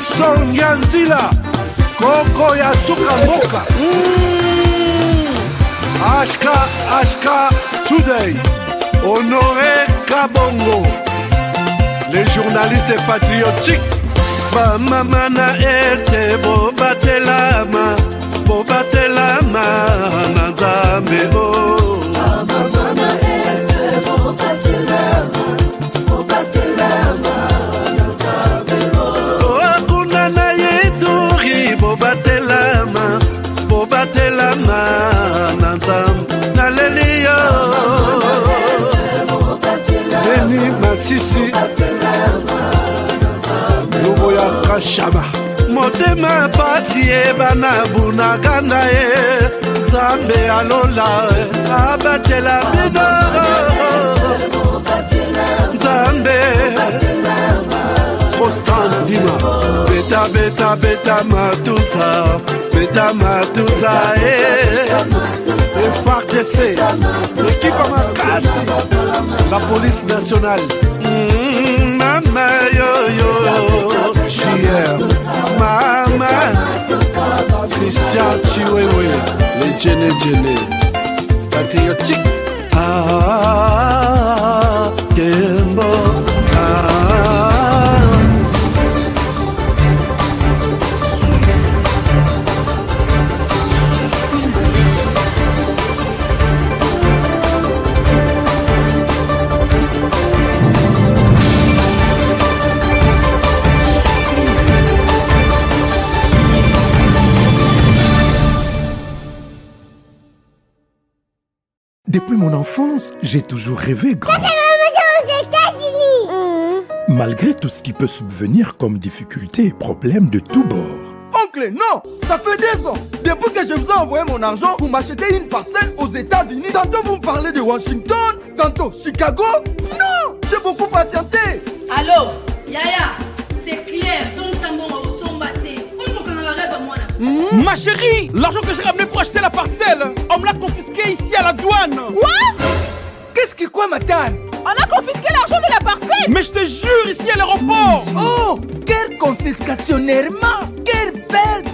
Songanzila Koko ya Sukamboka Ashka Today Honoré Kabongo les journalistes patriotiques Bamamana este Bobatelama Nanzambe Bamamana este Bobatelama Nanzambe Akuna na yeturi Bobatelama Nanzambe Naleliyo Beni Masisi Lubo ya Kashama Motema pasi ebana bunagana Zambe alola abatela bino Zambe Constant Dima Beta Matusa FARDC L'équipe à Makassi la police nationale Mama yo JR Mama Christian Chiwewe les Djene patriotique Tembo Depuis mon enfance, j'ai toujours rêvé grand. Ça fait maman aux États-Unis. Malgré tout ce qui peut subvenir comme difficultés et problèmes de tous bords. Oncle, non! Ça fait 2 ans. Depuis que je vous ai envoyé mon argent pour m'acheter une parcelle aux États-Unis, tantôt vous me parlez de Washington, tantôt Chicago. Non! J'ai beaucoup patienté. Allô? Yaya, c'est clair. Ma chérie, l'argent que j'ai ramené pour acheter la parcelle, on me l'a confisqué ici à la douane. Quoi? Qu'est-ce qui quoi, Matane? On a confisqué l'argent de la parcelle. Mais je te jure, ici à l'aéroport. Oh, quelle confiscation, Nerma. Quelle perte.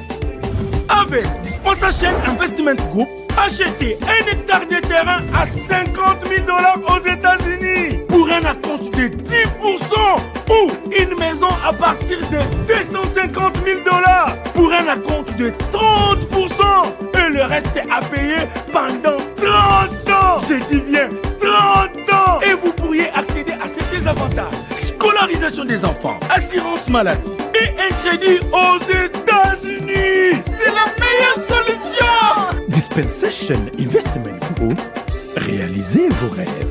Avec Dispensation Investment Group, achetez 1 hectare de terrain à 50 000 $ aux États-Unis pour un acompte de 10% ou une maison à partir de 250 000 $ pour un acompte de 30% et le reste à payer pendant 30 ans. Je dis bien 30 ans. Et vous pourriez accéder à ces désavantages: scolarisation des enfants, assurance maladie et un crédit aux États-Unis. C'est la meilleure solution. Dispensation Investment Group, réalisez vos rêves.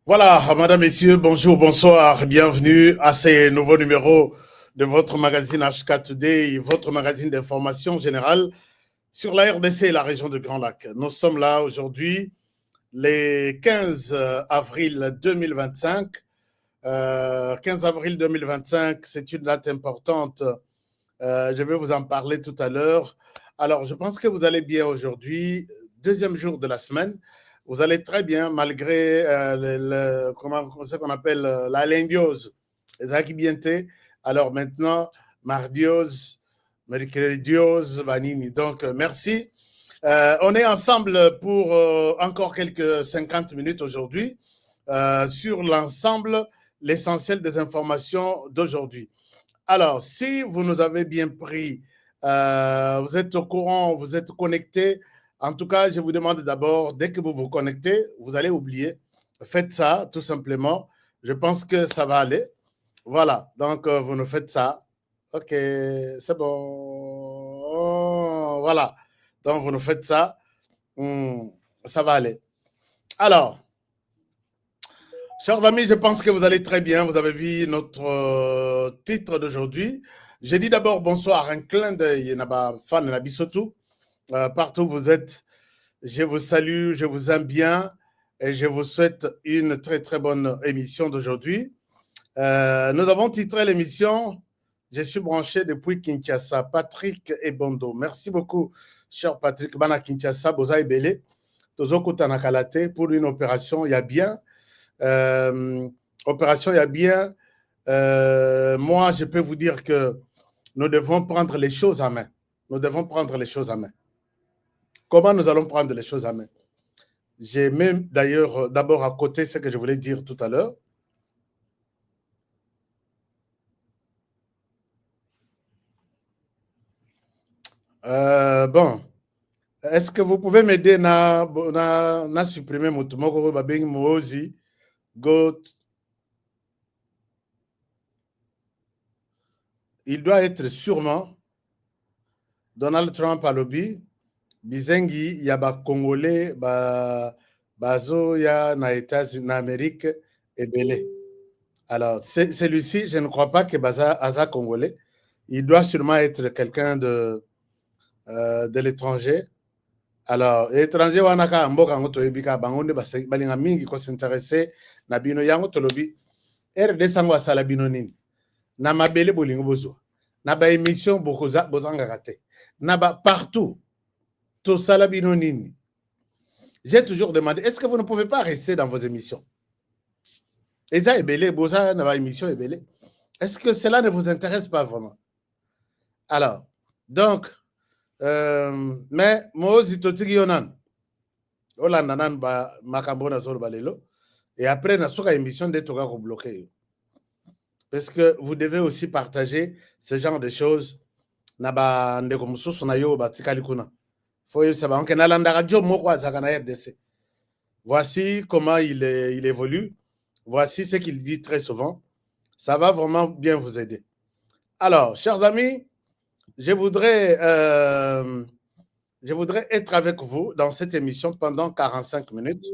Voilà, madame, messieurs, bonjour, bonsoir, bienvenue à ces nouveaux numéros de votre magazine HK Today, votre magazine d'information générale sur la RDC et la région de Grand Lac. Nous sommes là aujourd'hui, le 15 avril 2025. 15 avril 2025, c'est une date importante. Je vais vous en parler tout à l'heure. Alors, je pense que vous allez bien aujourd'hui, deuxième jour de la semaine. Vous allez très bien malgré comment c'est qu'on appelle la lindiose, les akibienté. Alors maintenant, mardiose, mercrediose, vanini. Donc, merci. On est ensemble pour encore quelques 50 minutes aujourd'hui sur l'ensemble, l'essentiel des informations d'aujourd'hui. Alors, si vous nous avez bien pris, vous êtes au courant, vous êtes connectés. En tout cas, je vous demande d'abord, dès que vous vous connectez, vous allez oublier. Faites ça, tout simplement. Je pense que ça va aller. Voilà, donc vous nous faites ça. OK, c'est bon. Oh, voilà, donc vous nous faites ça. Ça va aller. Alors, chers amis, je pense que vous allez très bien. Vous avez vu notre titre d'aujourd'hui. J'ai dit d'abord bonsoir, un clin d'œil, fan de Nabisotou. Partout où vous êtes, je vous salue, je vous aime bien et je vous souhaite une très très bonne émission d'aujourd'hui. Nous avons titré l'émission Je suis branché depuis Kinshasa. Patrick Ebondo. Merci beaucoup, cher Patrick. Bana Kinshasa, Boza Ebele. Tozoko Tanakalate pour une opération. Il y a bien. Opération, il y a bien. Moi, je peux vous dire que nous devons prendre les choses en main. Nous devons prendre les choses en main. Comment nous allons prendre les choses en main? J'ai même d'ailleurs d'abord à côté ce que je voulais dire tout à l'heure. Bon, est-ce que vous pouvez m'aider à supprimer mon tumoko babeng mozi go? Il doit être sûrement Donald Trump à lobby bizengi ya ba Congolais bazo ya na États-Unis, na Amérique et belé. Alors celui-ci, je ne crois pas que baza aza Congolais. Il doit sûrement être quelqu'un de l'étranger. Alors, l'étranger wanaka mboka ngoto ebika bangonde balinga mingi ko s'intéresser na bino yango tolobi RDC sango asala bino nini na mabele bolingo bozo na ba émission bokoza bozanga kate na ba partout to sala bino nini. J'ai toujours demandé, est-ce que vous ne pouvez pas rester dans vos émissions? Et ça ebele boza na ba émission ebele. Est-ce que cela ne vous intéresse pas vraiment? Alors, donc mais Mozi Totigi Yonan, Olandanan ba Makambona Zorbalelo, et après, na soka émission de Toga bloqué. Parce que vous devez aussi partager ce genre de choses. Naba ndeko mususu na yo batikali kuna. Faut savoir que nalanda radio moko azaka na RDC. Voici comment il évolue. Voici ce qu'il dit très souvent. Ça va vraiment bien vous aider. Alors, chers amis, je voudrais être avec vous dans cette émission pendant 45 minutes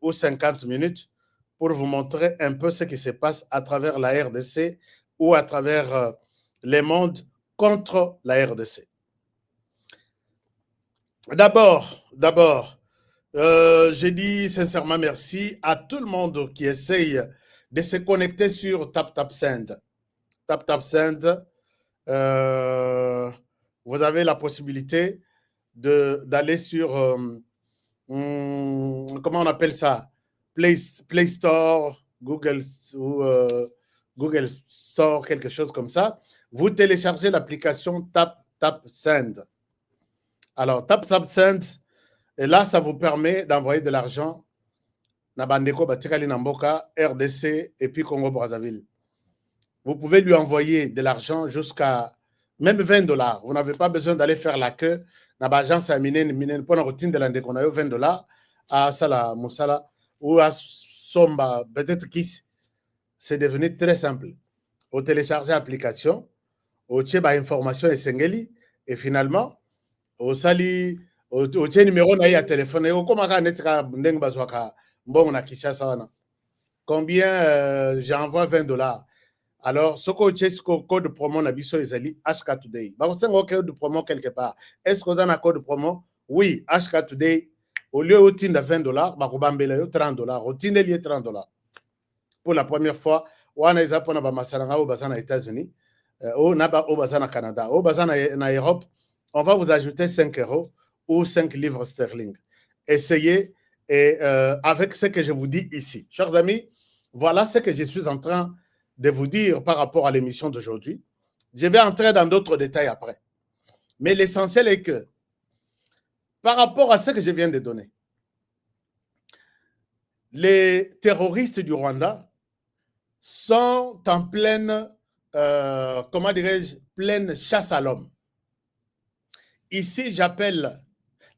ou 50 minutes pour vous montrer un peu ce qui se passe à travers la RDC ou à travers les mondes contre la RDC. D'abord, je dis sincèrement merci à tout le monde qui essaye de se connecter sur TapTapSend. TapTapSend, vous avez la possibilité d'aller sur, comment on appelle ça, Play Store, Google Store, quelque chose comme ça. Vous téléchargez l'application TapTapSend. Alors, TapTapSend, et là, ça vous permet d'envoyer de l'argent na bandeko batikali namboka, RDC et puis Congo-Brazzaville. Vous pouvez lui envoyer de l'argent jusqu'à même $20. Vous n'avez pas besoin d'aller faire la queue. Dans l'agence à minen pour la routine de l'année qu'on a eu $20 à Sala Moussala ou à Somba, peut-être Kiss. C'est devenu très simple. Vous téléchargez l'application, vous avez information et sengeli, et finalement, vous avez un numéro de téléphone. Et vous avez combien j'envoie $20. Alors, ce que j'ai ce code promo na biso ezali HK Today. Bah, vous avez un code promo quelque part. Est-ce que vous avez un code promo? Oui, HK Today. Au lieu de $20, bah, vous avez $30. Au lieu de $30. Pour la première fois, on a des apports na masalanga au bazan aux États-Unis, au bazan au Canada, au bazan en Europe. On va vous ajouter 5 € ou 5 livres sterling. Essayez et avec ce que je vous dis ici. Chers amis, voilà ce que je suis en train de vous dire par rapport à l'émission d'aujourd'hui. Je vais entrer dans d'autres détails après. Mais l'essentiel est que, par rapport à ce que je viens de donner, les terroristes du Rwanda sont en pleine, comment dirais-je, pleine chasse à l'homme. Ici, j'appelle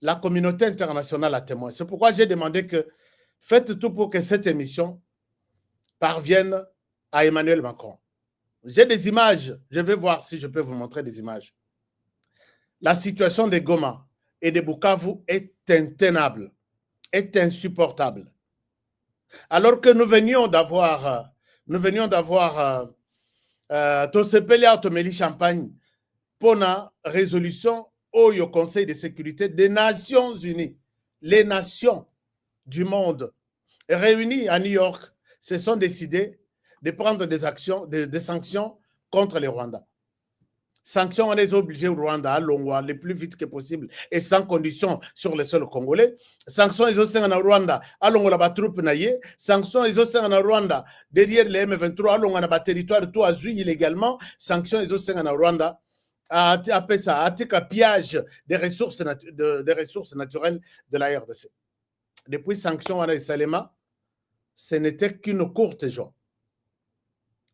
la communauté internationale à témoin. C'est pourquoi j'ai demandé que faites tout pour que cette émission parvienne à Emmanuel Macron. J'ai des images, je vais voir si je peux vous montrer des images. La situation de Goma et de Bukavu est intenable, est insupportable. Alors que nous venions d'avoir Tosepele Automeli Champagne pour la résolution au Conseil de sécurité des Nations Unies. Les nations du monde réunies à New York se sont décidées de prendre des actions, des sanctions contre les Rwandais. sanctions, on est obligé au Rwanda, à Longwa, le plus vite que possible et sans condition sur le sol congolais. Sanctions, ils ont fait en Rwanda, à Longwa, la troupe naïe. Sanctions, ils ont fait en Rwanda, derrière les M23, à Longwa, la territoire, tout à Zui illégalement. Sanctions, ils ont fait en Rwanda, à ça, à pillage des ressources naturelles de la RDC. Depuis sanctions, à Salema, ce n'était qu'une courte joie.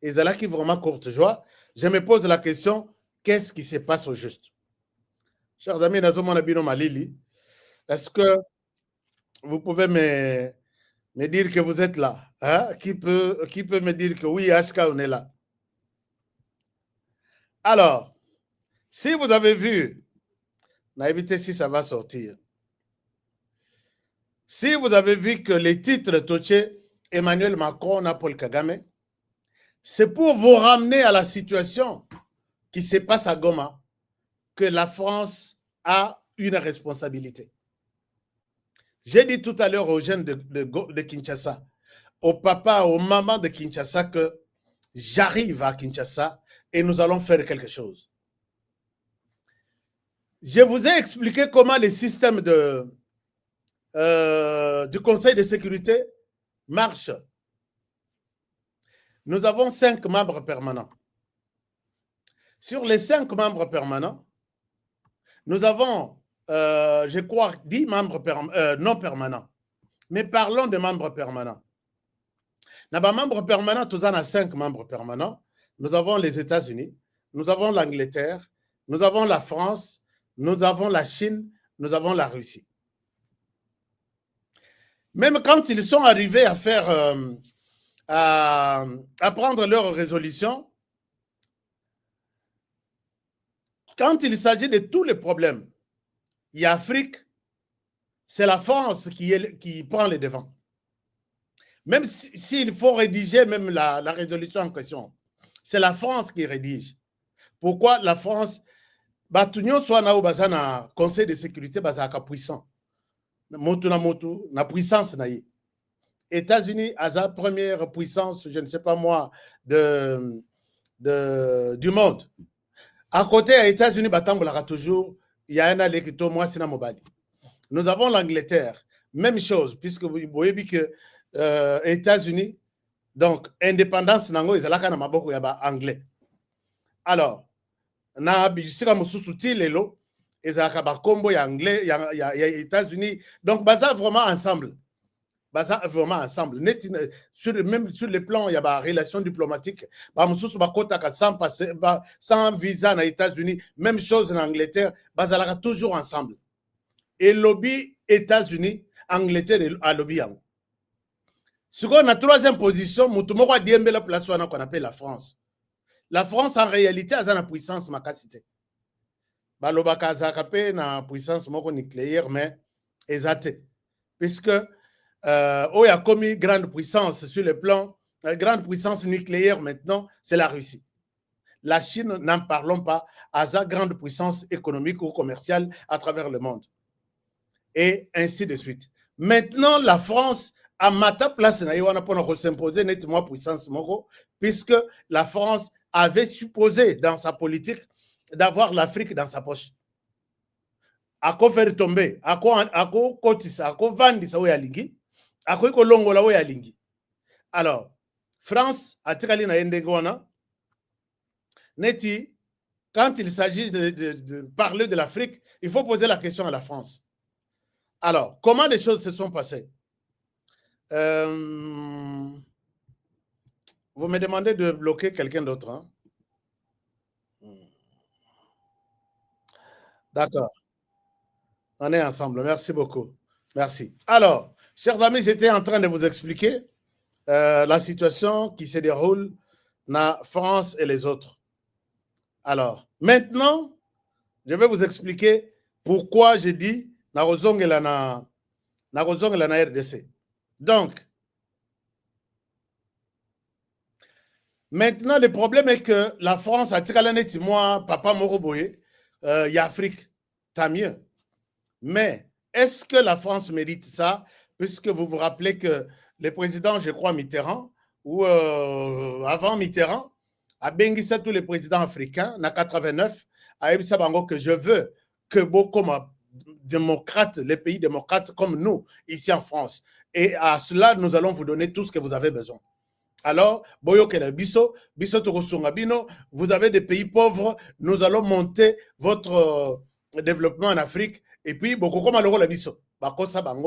Et c'est là qui est vraiment courte joie. Je me pose la question, qu'est-ce qui se passe au juste? Chers amis, est-ce que vous pouvez me dire que vous êtes là? Hein? Qui peut me dire que oui, HK, on est là? Alors, si vous avez vu, évitez si ça va sortir. Si vous avez vu que les titres touchés Emmanuel Macron à Paul Kagame, c'est pour vous ramener à la situation qui se passe à Goma que la France a une responsabilité. J'ai dit tout à l'heure aux jeunes de Kinshasa, au papa, aux mamans de Kinshasa que j'arrive à Kinshasa et nous allons faire quelque chose. Je vous ai expliqué comment le système du Conseil de sécurité marche. Nous avons 5 membres permanents. Sur les 5 membres permanents, nous avons, je crois, 10 membres non permanents. Mais parlons de membres permanents. Dans les membres permanents, nous avons 5 membres permanents. Nous avons les États-Unis, nous avons l'Angleterre, nous avons la France, nous avons la Chine, nous avons la Russie. Même quand ils sont arrivés à faire, à prendre leur résolution, quand il s'agit de tous les problèmes, il y a Afrique, c'est la France qui prend les devants. Même s'il faut rédiger même la résolution en question, c'est la France qui rédige. Pourquoi la France, Batunyo soit na Conseil de sécurité basaka puissant. Na puissance naïe. États-Unis a sa première puissance, je ne sais pas moi, du monde. À côté, à États-Unis, toujours, il y a un alekito, moi, c'est Mobali. Nous avons l'Angleterre, même chose, puisque vous voyez que États-Unis, donc, indépendance, nango, ils ont maboko yaba anglais. Alors, na bisika mususu tilelo, ils ont combo ya anglais, ya États-Unis. Donc, baza vraiment ensemble. Baza vraiment ensemble. Même sur le plan, il y a des relations diplomatiques. Sans visa aux États-Unis, même chose en Angleterre, baza toujours ensemble. Et lobby États-Unis, Angleterre et lobby. Ce qu'on a troisième position, Moutoumoko a dit la place qu'on appelle la France. La France, en réalité, a une puissance macacité. Balobaka a une puissance nucléaire, mais exacte. Puisque il y a commis grande puissance sur le plan, grande puissance nucléaire maintenant, c'est la Russie. La Chine, n'en parlons pas, a sa grande puissance économique ou commerciale à travers le monde. Et ainsi de suite. Maintenant, la France a mata place pour s'imposer nettement puissance moko, puisque la France avait supposé dans sa politique d'avoir l'Afrique dans sa poche. À quoi faire tomber, à quoi cotiser, à quoi vendre ça ya lingi, à quoi kolongola ya lingi. Alors, France a tiré na yendegona neti, quand il s'agit de parler de l'Afrique, il faut poser la question à la France. Alors, comment les choses se sont passées? Vous me demandez de bloquer quelqu'un d'autre. Hein? D'accord. On est ensemble. Merci beaucoup. Merci. Alors, chers amis, j'étais en train de vous expliquer la situation qui se déroule dans France et les autres. Alors, maintenant, je vais vous expliquer pourquoi je dis na RDC. Donc, maintenant, le problème est que la France a tiré moi, papa Moroboye, il y a Afrique, tant mieux. Mais est-ce que la France mérite ça? Puisque vous vous rappelez que le président, je crois, Mitterrand, ou avant Mitterrand, a bengisa tous les présidents africains, na 89, a dit que je veux que beaucoup démocrates, les pays démocrates comme nous, ici en France. Et à cela, nous allons vous donner tout ce que vous avez besoin. Alors, vous avez des pays pauvres, nous allons monter votre développement en Afrique. Et puis, beaucoup comme la biso,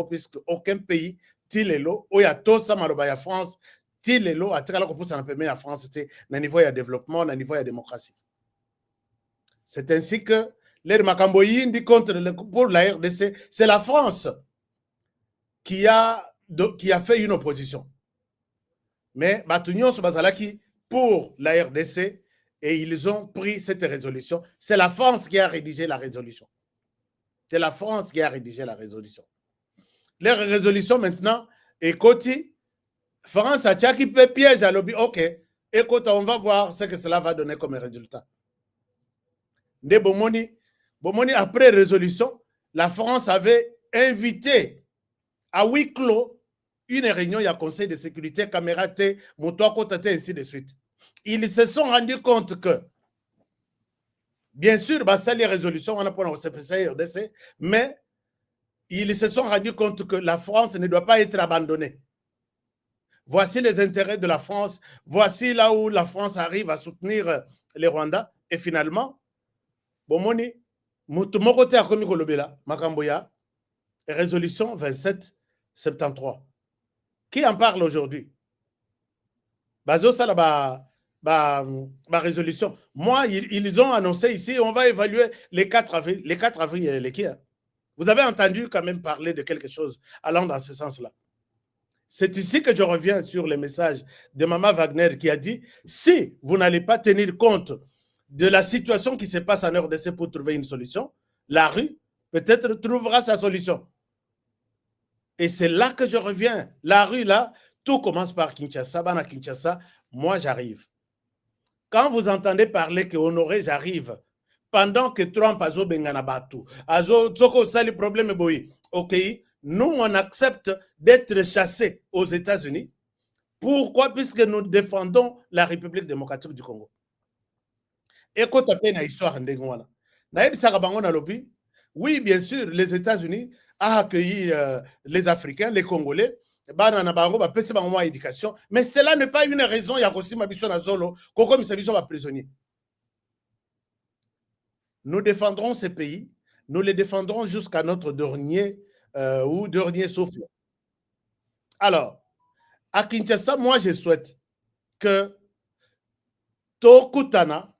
puisque aucun pays, tilelo, oya tosa maloba France, tilelo, atikala ko poussa na peme ya France, c'est na niveau de développement, na niveau de démocratie. C'est ainsi que l'air makambo yindi contre pour la RDC, c'est la France qui a fait une opposition. Mais Batunion Bazalaki pour la RDC et ils ont pris cette résolution. C'est la France qui a rédigé la résolution. C'est la France qui a rédigé la résolution. Leur résolution maintenant, écoute, France a qui peut piège à lobby. Ok, écoute, on va voir ce que cela va donner comme résultat. De Bomoni, après résolution, la France avait invité à huis clos une réunion, il y a conseil de sécurité, caméra, moto côté, ainsi de suite. Ils se sont rendus compte que, bien sûr, ça les résolutions, on a pour RDC, mais ils se sont rendus compte que la France ne doit pas être abandonnée. Voici les intérêts de la France, voici là où la France arrive à soutenir les Rwandais, et finalement, Bomoni, mon côté a commis Kolobela, Makamboya, résolution 2773. Qui en parle aujourd'hui? Bazo ça la résolution. Moi, ils ont annoncé ici, on va évaluer les 4 avril. Les 4 avril, les qui? Vous avez entendu quand même parler de quelque chose allant dans ce sens-là. C'est ici que je reviens sur le message de Maman Wagner qui a dit, si vous n'allez pas tenir compte de la situation qui se passe en RDC pour trouver une solution, la rue peut-être trouvera sa solution. Et c'est là que je reviens. La rue, là, tout commence par Kinshasa. Bana Kinshasa, moi, j'arrive. Quand vous entendez parler que Honoré, j'arrive, pendant que Trump a zo bengana batu, azo tsoko sali problème boy, ok, nous, on accepte d'être chassés aux États-Unis. Pourquoi? Puisque nous défendons la République démocratique du Congo. Écoute à peine l'histoire ndengwana. Naïb Sarabango na lobby. Oui, bien sûr, les États-Unis a accueilli les Africains, les Congolais, mais cela n'est pas une raison. Il y a aussi ma biso na zolo, comme c'est biso prisonnier. Nous défendrons ces pays, nous les défendrons jusqu'à notre dernier souffle. Alors, à Kinshasa, moi je souhaite que Tokutana,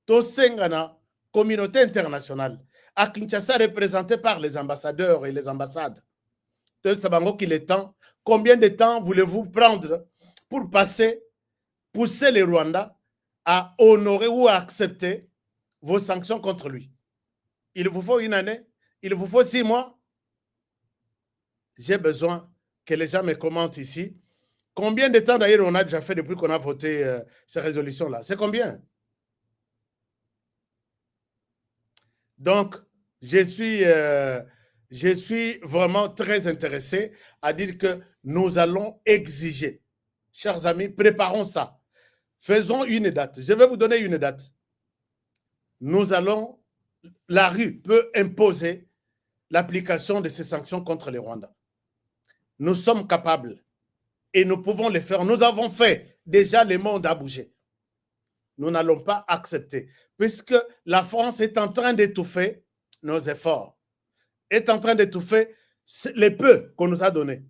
Tosengana, communauté internationale, à Kinshasa, représenté par les ambassadeurs et les ambassades. Qu'il est temps. Combien de temps voulez-vous prendre pour pousser les Rwandais à honorer ou à accepter vos sanctions contre lui? Il vous faut une année? Il vous faut 6 mois? J'ai besoin que les gens me commentent ici. Combien de temps d'ailleurs on a déjà fait depuis qu'on a voté ces résolutions-là? C'est combien? Donc, je suis vraiment très intéressé à dire que nous allons exiger. Chers amis, préparons ça. Faisons une date. Je vais vous donner une date. La rue peut imposer l'application de ces sanctions contre les Rwandais. Nous sommes capables et nous pouvons le faire. Nous avons fait. Déjà, le monde a bougé. Nous n'allons pas accepter. Puisque la France est en train d'étouffer nos efforts, est en train d'étouffer les peu qu'on nous a donnés.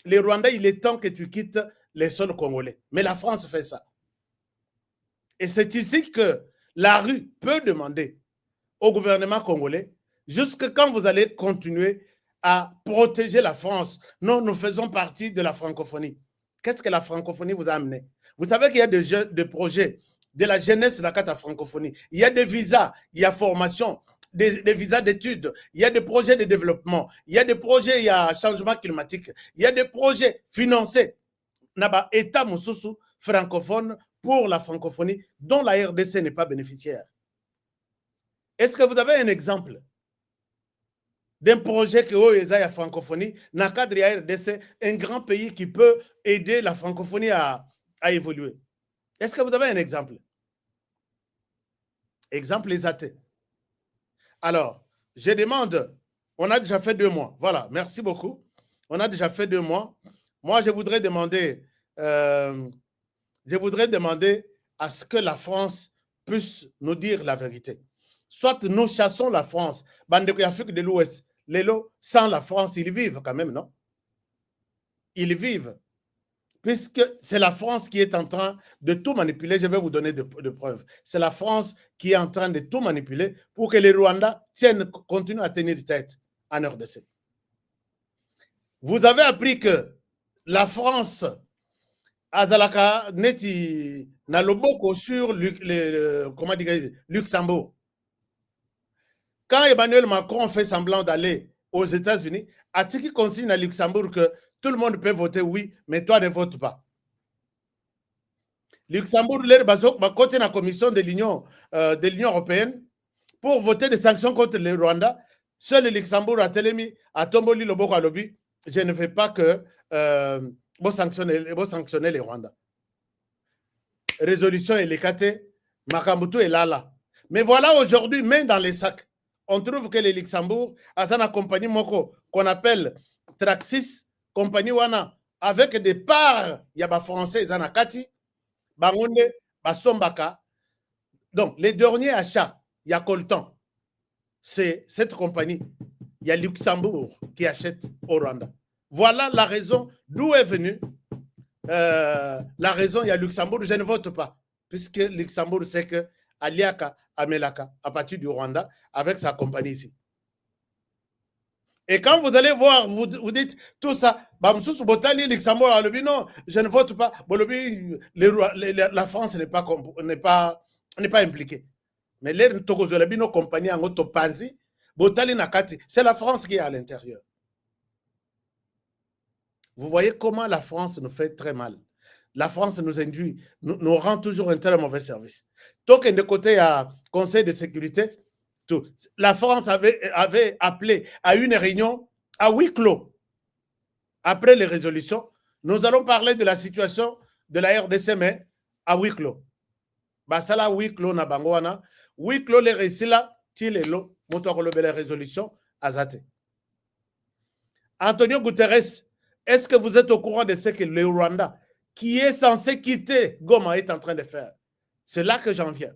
Les Rwandais, il est temps que tu quittes les sols congolais. Mais la France fait ça. Et c'est ici que la rue peut demander au gouvernement congolais, jusque quand vous allez continuer à protéger la France. Non, nous faisons partie de la francophonie. Qu'est-ce que la francophonie vous a amené? Vous savez qu'il y a des projets de la jeunesse de la carte francophonie. Il y a des visas, il y a formation, des visas d'études, il y a des projets de développement, il y a des projets, il y a changement climatique, il y a des projets financés. Naba État Moussousou francophone pour la francophonie dont la RDC n'est pas bénéficiaire. Est-ce que vous avez un exemple d'un projet que OESA la francophonie, dans le cadre de la RDC, un grand pays qui peut aider la francophonie à évoluer? Est-ce que vous avez un exemple? Exemple, les athées. Alors, je demande, on a déjà fait 2 mois. Voilà, merci beaucoup. On a déjà fait 2 mois. Moi, je voudrais demander à ce que la France puisse nous dire la vérité. Soit nous chassons la France, bande de Afrique de l'Ouest, les lots, sans la France, ils vivent quand même, non? Ils vivent. Puisque c'est la France qui est en train de tout manipuler, je vais vous donner de preuves. C'est la France qui est en train de tout manipuler pour que les Rwandais continuent à tenir tête en RDC. Vous avez appris que la France, Azalaka, neti na loboko sur Luxembourg. Quand Emmanuel Macron fait semblant d'aller aux États-Unis, a-t-il qui consigne à Luxembourg que tout le monde peut voter oui, mais toi ne votes pas? Luxembourg, côté la commission de l'Union européenne pour voter des sanctions contre le Rwanda. Seul le Luxembourg a télémis à Tomboli Loboko à lobby. Je ne veux pas que vous sanctionnez les Rwandais. Résolution est l'écaté, Makambutu est là. Mais voilà, aujourd'hui, même dans les sacs, on trouve que le Luxembourg a une compagnie Moko qu'on appelle Traxis, compagnie Wana, avec des parts, il y a des Français, Zanakati, Bangonde, Basombaka. Donc, les derniers achats, il y a Coltan. C'est cette compagnie. Il y a Luxembourg qui achète au Rwanda. Voilà la raison d'où est venue. La raison, il y a Luxembourg, je ne vote pas. Puisque Luxembourg sait que Aliaka Amelaka, à partir du Rwanda, avec sa compagnie ici. Et quand vous allez voir, vous dites tout ça, Luxembourg, non, je ne vote pas. La France n'est pas impliquée. Mais les compagnies en autopanzi, c'est la France qui est à l'intérieur. Vous voyez comment la France nous fait très mal. La France nous induit, nous rend toujours un très mauvais service. Donc, de côté à Conseil de sécurité, tout. La France avait appelé à une réunion à huis clos. Après les résolutions, nous allons parler de la situation de la RDC, mais à huis clos. Basala huis clos na bangwana, huis clos les récits là, tilelo, motorolobe les résolutions, azate. Antonio Guterres, est-ce que vous êtes au courant de ce que le Rwanda, qui est censé quitter Goma, est en train de faire? C'est là que j'en viens.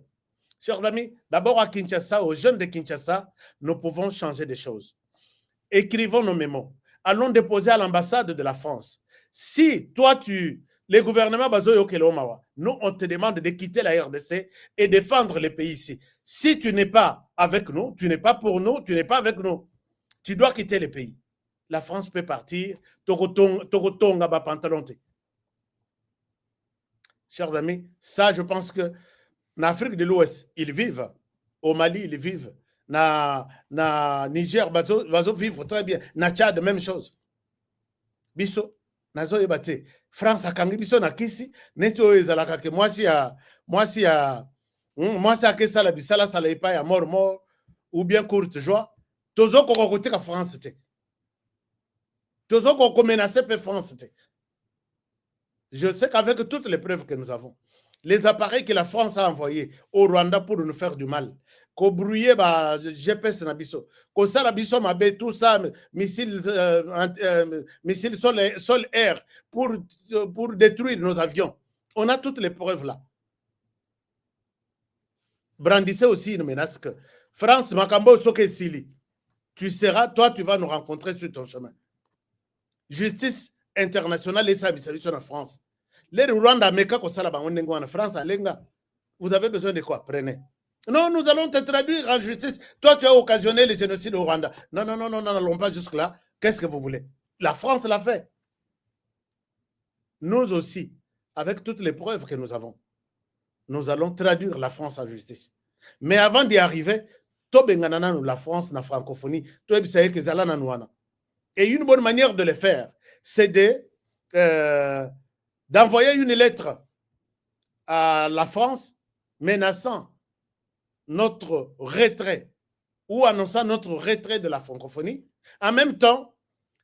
Chers amis, d'abord à Kinshasa, aux jeunes de Kinshasa, nous pouvons changer des choses. Écrivons nos mémos. Allons déposer à l'ambassade de la France. Si toi, les gouvernements Bazoyo Kelomawa, nous, on te demande de quitter la RDC et défendre les pays ici. Si tu n'es pas avec nous, tu n'es pas pour nous, tu n'es pas avec nous, tu dois quitter les pays. La France peut partir. Chers amis, ça, je pense que en Afrique de l'Ouest, ils vivent. Au Mali, ils vivent. Na Niger, ils vivent très bien. Na Tchad, même chose. Biso, nazo yebate. France a kangi biso na kisi. Neto ezalaka ke moi si a que ça la bisala ça la pas ya mort ou bien courte joie. Tozo ko côté ka France te. Tozo ko menacer pe France te. Je sais qu'avec toutes les preuves que nous avons, les appareils que la France a envoyés au Rwanda pour nous faire du mal, qu'on brouillait GPS Nabiso, qu'on Salabiso Mabé, tout ça, missiles sol-air pour détruire nos avions. On a toutes les preuves là. Brandissez aussi une menace que France, Makambo, Soke Sili, tu seras, toi, tu vas nous rencontrer sur ton chemin. Justice internationale et ça, en France. Les Rwanda, Meka, en France, vous avez besoin de quoi? Prenez. Non, nous allons te traduire en justice. Toi, tu as occasionné le génocide au Rwanda. Non, n'allons pas jusque-là. Qu'est-ce que vous voulez? La France l'a fait. Nous aussi, avec toutes les preuves que nous avons, nous allons traduire la France en justice. Mais avant d'y arriver, la France, la francophonie, et une bonne manière de le faire, c'est d'envoyer une lettre à la France menaçant notre retrait ou annonçant notre retrait de la francophonie. En même temps,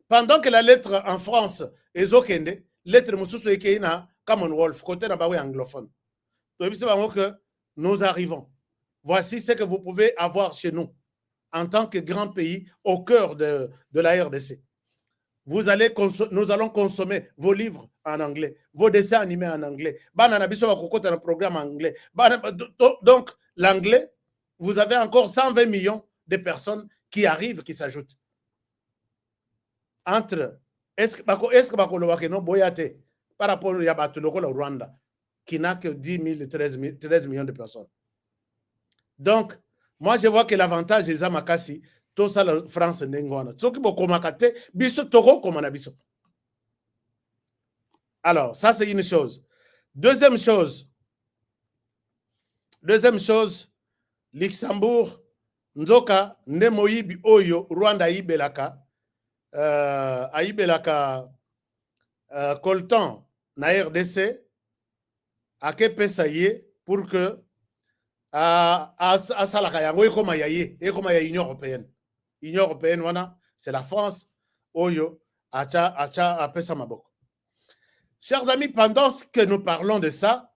pendant que la lettre en France est okende, lettre mususu ekena Commonwealth côté na bawe anglophone. Que nous arrivons. voici ce que vous pouvez avoir chez nous en tant que grand pays au cœur de la RDC. Nous allons consommer vos livres en anglais, vos dessins animés en anglais. Un programme en anglais. Donc, l'anglais, vous avez encore 120 millions de personnes qui arrivent, qui s'ajoutent. Entre, est-ce que no boyate par rapport au Rwanda, qui n'a que 10 000, 13 millions de personnes. Donc, moi, je vois que l'avantage des Amakasi, tout ça, la France, Nengwana. Alors, ça, c'est une chose. Deuxième chose, Luxembourg, Nzoka, Nemoyibi Oyo, Rwanda Ibelaka, Aibelaka, Colton, na RDC, à que pesaye pour que à Salaka yango ekoma yaye Union européenne. Union européenne wana c'est la France oyo acha pesa maboko. Chers amis, pendant que nous parlons de ça,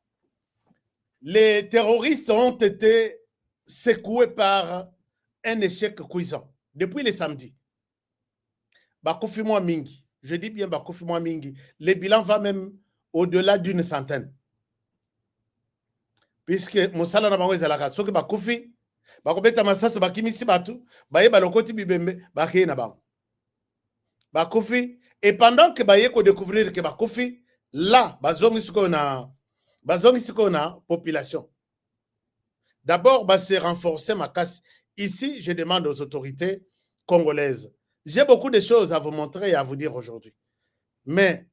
les terroristes ont été secoués par un échec cuisant depuis le samedi. Bakufi mwa mingi, je dis bien bakufi mwa mingi, le bilan va même au-delà d'une centaine. Puisque Moussala na bango ezalaka soki bakufi bakobeta masasi bakimisi batu baye balokoti bibembe bakeye na bango bakufi, et pendant que baye ko découvrir que bakufi là bazongi siko na population d'abord se renforcer makasi. Ici je demande aux autorités congolaises, j'ai beaucoup de choses à vous montrer et à vous dire aujourd'hui, mais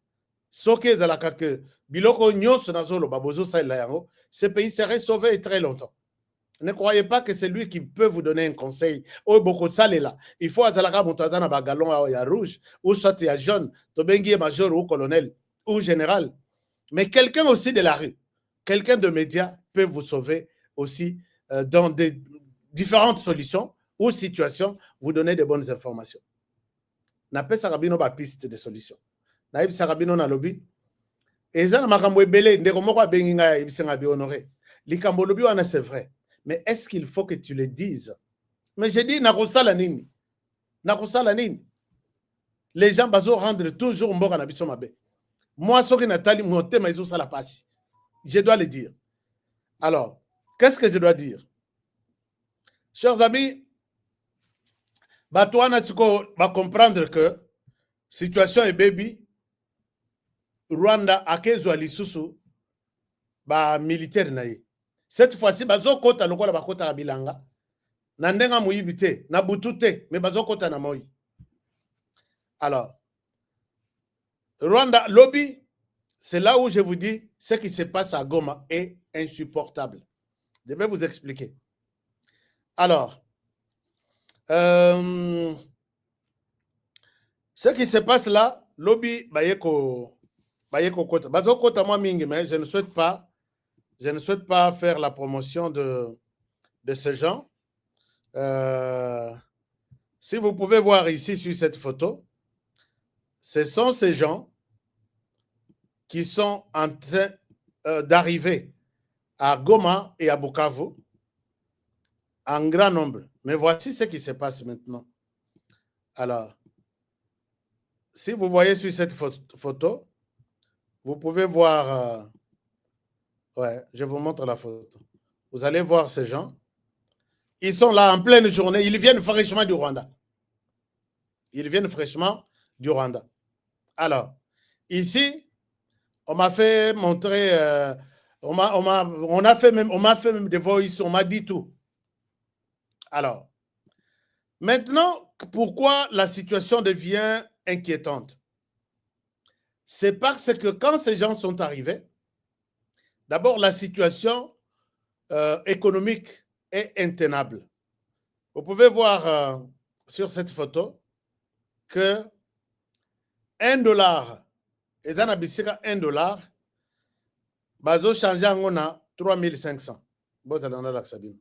soki ezalaka que biloko nyonso nazolo babozo salela yango, ce pays serait sauvé très longtemps. Ne croyez pas que c'est lui qui peut vous donner un conseil. Oh, beaucoup de ça est là. Il faut azalaka moutazana bagalon ya rouge, ou soit ya jaune, tobengi major ou colonel, ou général. Mais quelqu'un aussi de la rue, quelqu'un de médias peut vous sauver aussi dans des différentes solutions ou situations, vous donner de bonnes informations. N'appelle Sarabino ba piste de solutions. Naïb Sarabino na lobby. Ezana makambo ebele ndeko moko abengi nga ibisenga bi honoré. Likambo lobby wana c'est vrai. Mais est-ce qu'il faut que tu le dises? Mais j'ai dit nakosala nini? Nakosala nini? Les gens bazo rendre toujours mboka na biso mabe. Moi soki natali motema izo sala pasi. Je dois le dire. Alors, qu'est-ce que je dois dire? Chers amis, Batouana Siko va comprendre que situation est baby. Rwanda akezo alisusu ba militaire naye. Cette fois-ci bazo kota lokola bakota bilanga. Na ndenga muibite, na butute, mais bazo kota na moi. Alors, Rwanda lobby, c'est là où je vous dis ce qui se passe à Goma est insupportable. Je vais vous expliquer. Alors, ce qui se passe là, lobby bayeko kota. Bazo kota moi mingi, mais je ne souhaite pas faire la promotion de ces gens. Si vous pouvez voir ici sur cette photo, ce sont ces gens qui sont en train d'arriver à Goma et à Bukavu en grand nombre. Mais voici ce qui se passe maintenant. Alors, si vous voyez sur cette photo, vous pouvez voir... ouais, je vous montre la photo. Vous allez voir ces gens. Ils sont là en pleine journée. Ils viennent fraîchement du Rwanda. Alors, ici, on m'a fait montrer... on m'a fait même des voices, on m'a dit tout. Alors, maintenant, pourquoi la situation devient inquiétante? C'est parce que quand ces gens sont arrivés, d'abord, la situation économique est intenable. Vous pouvez voir sur cette photo que $1, et dans la bisika $1, bazo changer en 3500. Bon, ça donne la sabine.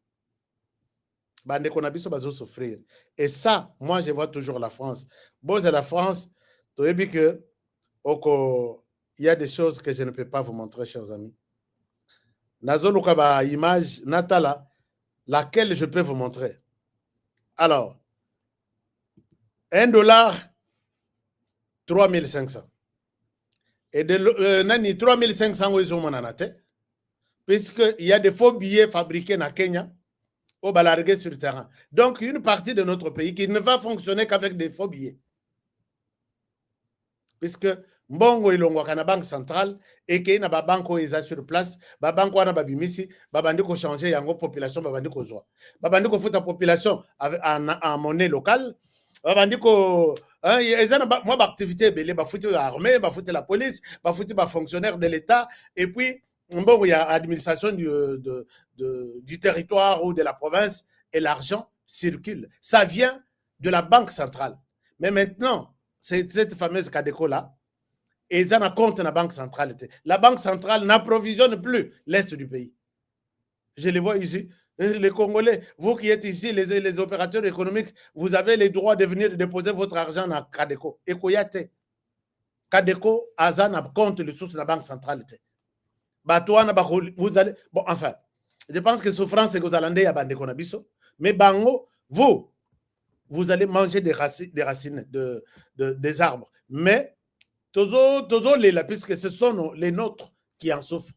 Bande qu'on a biso bazo souffrir. Et ça, moi, je vois toujours la France. Bon, c'est la France. Tu as vu que il y a des choses que je ne peux pas vous montrer, chers amis. Nazo lukaba image natala laquelle je peux vous montrer. Alors, $1, 3500. Et de nani 3500 puisqu'il y a des faux billets fabriqués na Kenya au balargué sur le terrain. Donc, une partie de notre pays qui ne va fonctionner qu'avec des faux billets. Puisque mbongo ilongwa kana banque centrale et que na ba banko eza sur place, ba banko wana babimisi, babandi ko changer yango population babandi ko zwa. Babandi ko futa population en monnaie locale, babandi ko eza na moi ba activité belé ba futi l'armée, ba futi la police, ba futi ba fonctionnaire de l'État et puis bon il y a administration du territoire ou de la province et l'argent circule. Ça vient de la banque centrale. Mais maintenant cette fameuse Cadeco là, et ils en ont compte dans la banque centrale. La banque centrale n'approvisionne plus l'Est du pays. Je les vois ici. Les Congolais, vous qui êtes ici, les opérateurs économiques, vous avez le droit de venir déposer votre argent dans Cadeco. Et Koyate. Cadeco, Azan a compte les sources de la banque centrale. Vous allez. Bon, enfin, je pense que souffrance c'est que vous allez à Bandekonabiso. Mais Bango, vous allez manger des racines des arbres. Mais, puisque ce sont les nôtres qui en souffrent.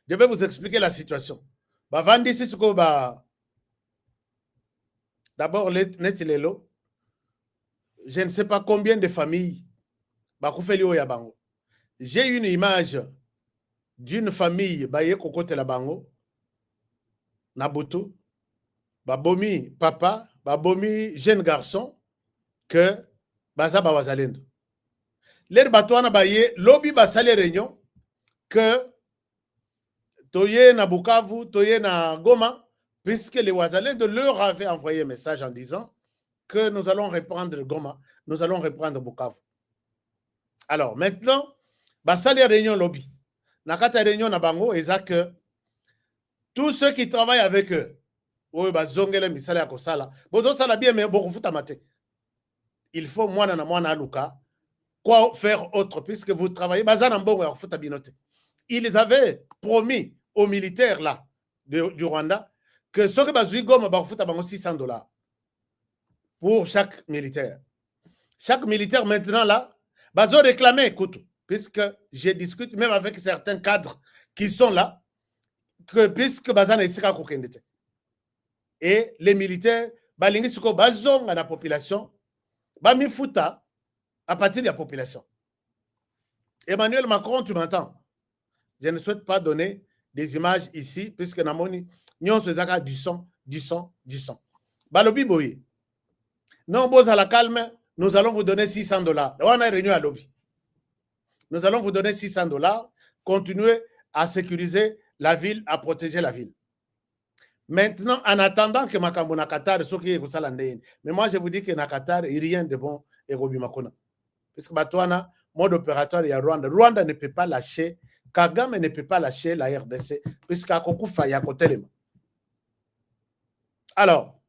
Je vais vous expliquer la situation. D'abord, je ne sais pas combien de familles. J'ai une image d'une famille, Nabutu, babomi papa, babomi jeune garçon, que bazaba wazalendo. L'air batouana baye, lobby basale réunion, que toye na Bukavu, toye na Goma, puisque les wazalendo leur avaient envoyé un message en disant que nous allons reprendre Goma, nous allons reprendre Bukavu. Alors maintenant, basale réunion lobby. Nakata réunion na bango, et ça que tous ceux qui travaillent avec eux, il faut moi quoi faire autre puisque vous travaillez. Ils avaient promis aux militaires là du Rwanda que ce que $600 pour chaque militaire. Chaque militaire maintenant là, bazo réclamer écoute, puisque je discute même avec certains cadres qui sont là, que puisque bazana isika kokendete. Et les militaires, balingi suko bazonga la population, bamifuta à partir de la population. Emmanuel Macron, tu m'entends? Je ne souhaite pas donner des images ici, puisque namoni nyon se zaka du son. Balobi boye. Non, boz à la calme, nous allons vous donner $600. On a réuni à lobby. Nous allons vous donner $600. Continuez à sécuriser la ville, à protéger la ville. Maintenant, en attendant que Makambo na Qatar, mais moi je vous dis que na Qatar, il n'y a rien de bon et Robi Makona. Parce que Batouana, mode opérateur, il y a Rwanda. Rwanda ne peut pas lâcher, Kagame ne peut pas lâcher la RDC, puisqu'à Kokufa, il y a côté. Alors,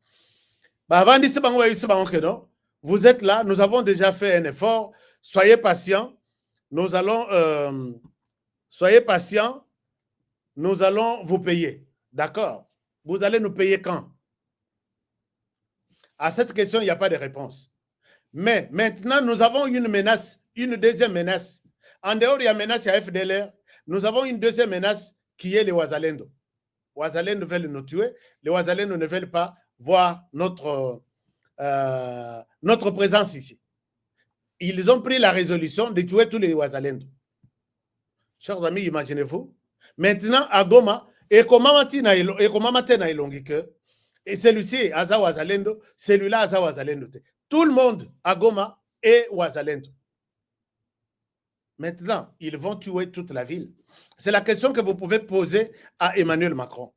vous êtes là, nous avons déjà fait un effort, soyez patients, nous allons, nous allons vous payer. D'accord? Vous allez nous payer quand? À cette question, il n'y a pas de réponse. Mais maintenant, nous avons une menace, une deuxième menace. En dehors, il y a menace à FDLR. Nous avons une deuxième menace qui est les Ouazalendo. Les Ouazalendo veulent nous tuer. Les Ouazalendo ne veulent pas voir notre présence ici. Ils ont pris la résolution de tuer tous les Ouazalendo. Chers amis, imaginez-vous. Maintenant, à Goma, et comment matin ilongi que et celui-ci Aza Ouazalendo, celui-là Aza Ouazalendo. Tout le monde à Goma est Ouazalendo. Maintenant, ils vont tuer toute la ville. C'est la question que vous pouvez poser à Emmanuel Macron.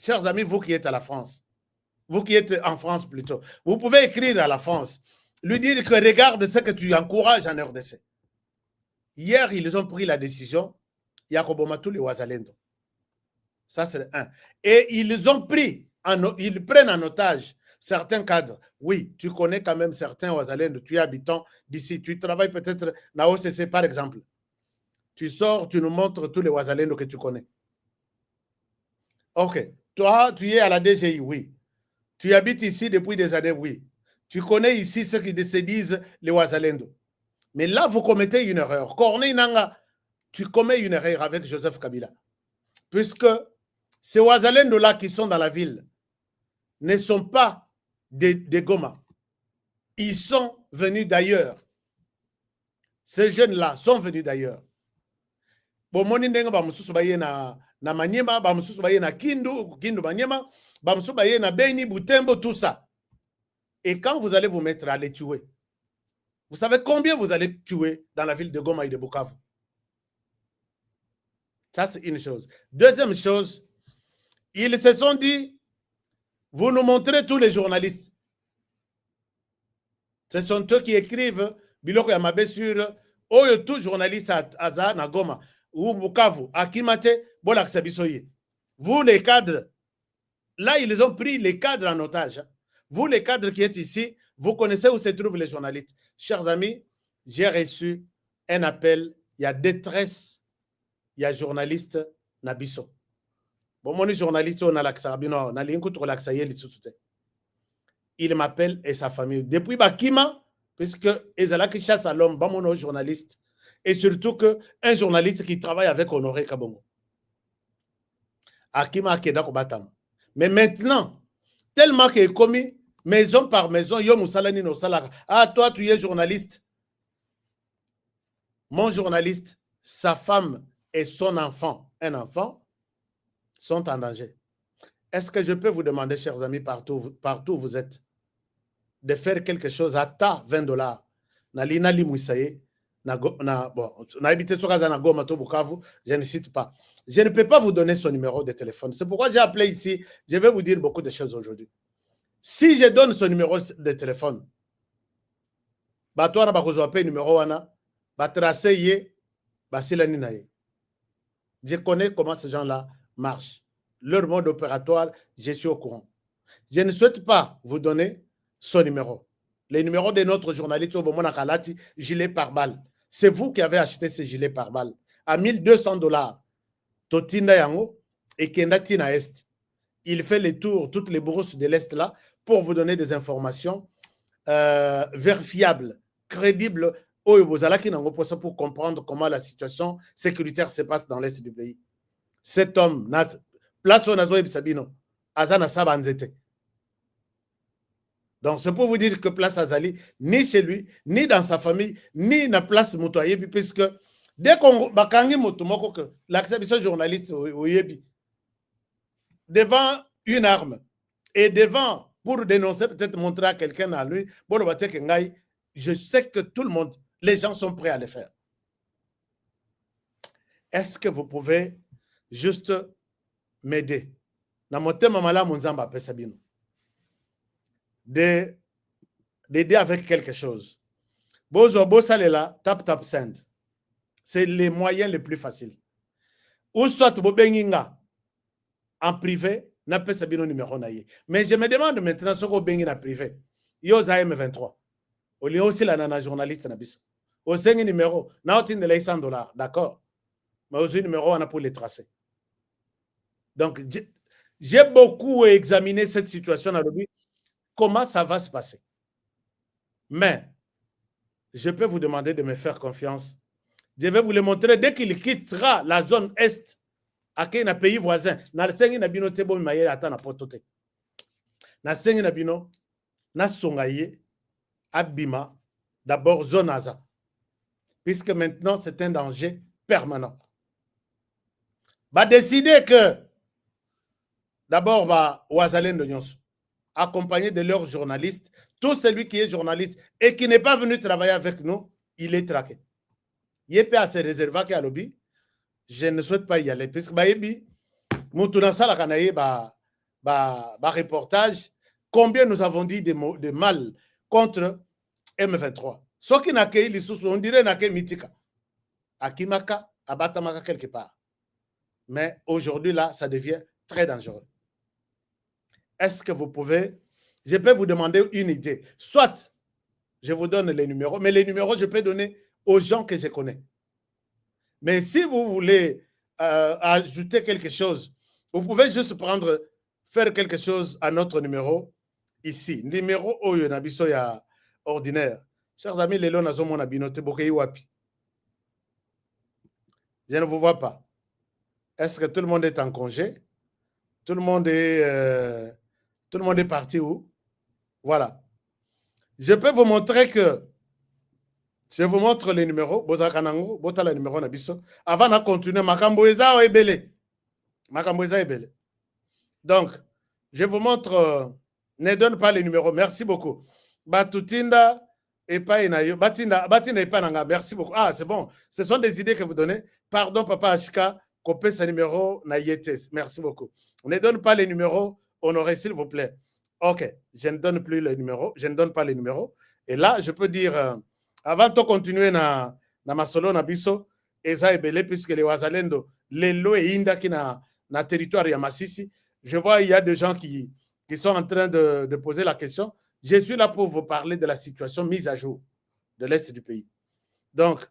Chers amis, vous qui êtes à la France, vous qui êtes en France plutôt, vous pouvez écrire à la France, lui dire que regarde ce que tu encourages en RDC. Hier, ils ont pris la décision, Yakobomatou et Ouazalendo. Ça, c'est un. Et ils ont pris, ils prennent en otage certains cadres. Oui, tu connais quand même certains Ouazalendo, tu es habitant d'ici, tu travailles peut-être dans OCC par exemple. Tu sors, tu nous montres tous les Ouazalendo que tu connais. Ok. Toi, tu es à la DGI, oui. Tu habites ici depuis des années, oui. Tu connais ici ce qui se disent les Ouazalendo. Mais là, vous commettez une erreur. Corneille Nanga, tu commets une erreur avec Joseph Kabila. Puisque ces Ouazalendo-là qui sont dans la ville ne sont pas des Goma. Ils sont venus d'ailleurs. Ces jeunes-là sont venus d'ailleurs. Bomoni ndenge bamususu baye na Maniema, bamususu baye na Kindu Maniema, bamususu baye na Beni, Butembo, tout ça. Et quand vous allez vous mettre à les tuer, vous savez combien vous allez tuer dans la ville de Goma et de Bukavu? Ça, c'est une chose. Deuxième chose, ils se sont dit, vous nous montrez tous les journalistes. Ce sont eux qui écrivent Biloko Yamabe sur Oyo, tout journaliste à na Goma ou Bukavu, à Kimate, Bolaksabisoye. Vous, les cadres, là, ils ont pris les cadres en otage. Vous, les cadres qui êtes ici, vous connaissez où se trouvent les journalistes. Chers amis, j'ai reçu un appel. Il y a détresse. Il y a journaliste Nabiso. Bon, mon journaliste, on a l'accabino, on a l'incoute relaxaye les sous-soutés. Il m'appelle et sa famille. Depuis Bakima, puisque Ezala qui chasse à l'homme, mon journaliste, et surtout qu'un journaliste qui travaille avec Honoré Kabongo. Akima Akeda Kobatam. Mais maintenant, tellement qu'il est commis, maison par maison, Yom Salani no Salara. Ah, toi, tu es journaliste. Mon journaliste, sa femme et son enfant, un enfant, sont en danger. Est-ce que je peux vous demander, chers amis, partout où vous êtes, de faire quelque chose à ta $20? Nalina Limouissaye, je ne cite pas. Je ne peux pas vous donner son numéro de téléphone. C'est pourquoi j'ai appelé ici. Je vais vous dire beaucoup de choses aujourd'hui. Si je donne son numéro de téléphone, je connais comment ces gens-là marchent. Leur mode opératoire, je suis au courant. Je ne souhaite pas vous donner son numéro. Les numéros de notre journaliste au moment Kalati, gilet par balle. C'est vous qui avez acheté ce gilet par balle à $1,200. Totinda Yango et Kendatina Est. Il fait les tours, toutes les bourses de l'Est là, pour vous donner des informations vérifiables, crédibles, pour comprendre comment la situation sécuritaire se passe dans l'Est du pays. Cet homme, place au Nazo Sabino, Azana Sabanzete. Donc, c'est pour vous dire que Place Azali, ni chez lui, ni dans sa famille, ni dans Place Moutoyebi, puisque dès qu'on bakangi Moutomoko, que l'acceptation journaliste au Yebi, devant une arme et devant, pour dénoncer, peut-être montrer à quelqu'un à lui, je sais que tout le monde, les gens sont prêts à le faire. Est-ce que vous pouvez juste m'aider? D'aider avec quelque chose. Bozo Bosalela, tap send. C'est les moyens les plus faciles. Ou soit Bobenginga en privé, n'a pas sabino numéro naïe. Mais je me demande maintenant ce qu'on bengi en privé. Yosa M23. Au lieu aussi la nana journaliste nabis. Au 5 numéro, n'a aucun de $100, d'accord. Mais au numéro, on a pour les tracer. Donc, j'ai beaucoup examiné cette situation à l'objet. Comment ça va se passer? Mais je peux vous demander de me faire confiance. Je vais vous le montrer dès qu'il quittera la zone Est à un pays voisin. Na sengi na bino tebo maye ata na potote. Na sengi na bino na songaye abima d'abord zone Aza. Puisque maintenant c'est un danger permanent. Va décider que d'abord va Ouazalen de Nyonso, accompagné de leurs journalistes. Tout celui qui est journaliste et qui n'est pas venu travailler avec nous, il est traqué. Il est à se réserver à lobby. Je ne souhaite pas y aller. Puisque reportage, combien nous avons dit de mal contre M23. Ce qui n'a qu'à les sous, on dirait n'a qu'à Mitika. À Kimaka, à Batamaka quelque part. Mais aujourd'hui, là, ça devient très dangereux. Est-ce que vous pouvez... Je peux vous demander une idée. Soit, je vous donne les numéros, mais les numéros, je peux donner aux gens que je connais. Mais si vous voulez ajouter quelque chose Vous pouvez juste prendre, faire quelque chose à notre numéro ici. Numéro Oyo Nabiso ya ordinaire. Chers amis, les lois n'a binoté bokei wapi. Je ne vous vois pas. Est-ce que tout le monde est en congé? Tout le monde est parti où? Voilà. Je peux vous montrer que je vous montre les numéros. Bozakanango, bota le numéro Nabiso. Avant de continuer, Makambo eza ebele. Makambo eza ebele. Donc, je vous montre, ne donne pas les numéros. Merci beaucoup. Batutinda et pas Inayo. Batinda et pas Nanga. Merci beaucoup. Ah, c'est bon. Ce sont des idées que vous donnez. Pardon, Papa Ashika, copie ce numéro Nayetes. Merci beaucoup. Ne donne pas les numéros. Honoré, s'il vous plaît. Ok, je ne donne plus les numéros. Je ne donne pas les numéros. Et là, je peux dire, avant de continuer dans ma solo na biso, Eza Ebele, puisque les Wazalendo, les Lo et Inda qui na territoire Yamasisi, je vois il y a des gens qui sont en train de poser la question. Je suis là pour vous parler de la situation mise à jour de l'Est du pays. Donc,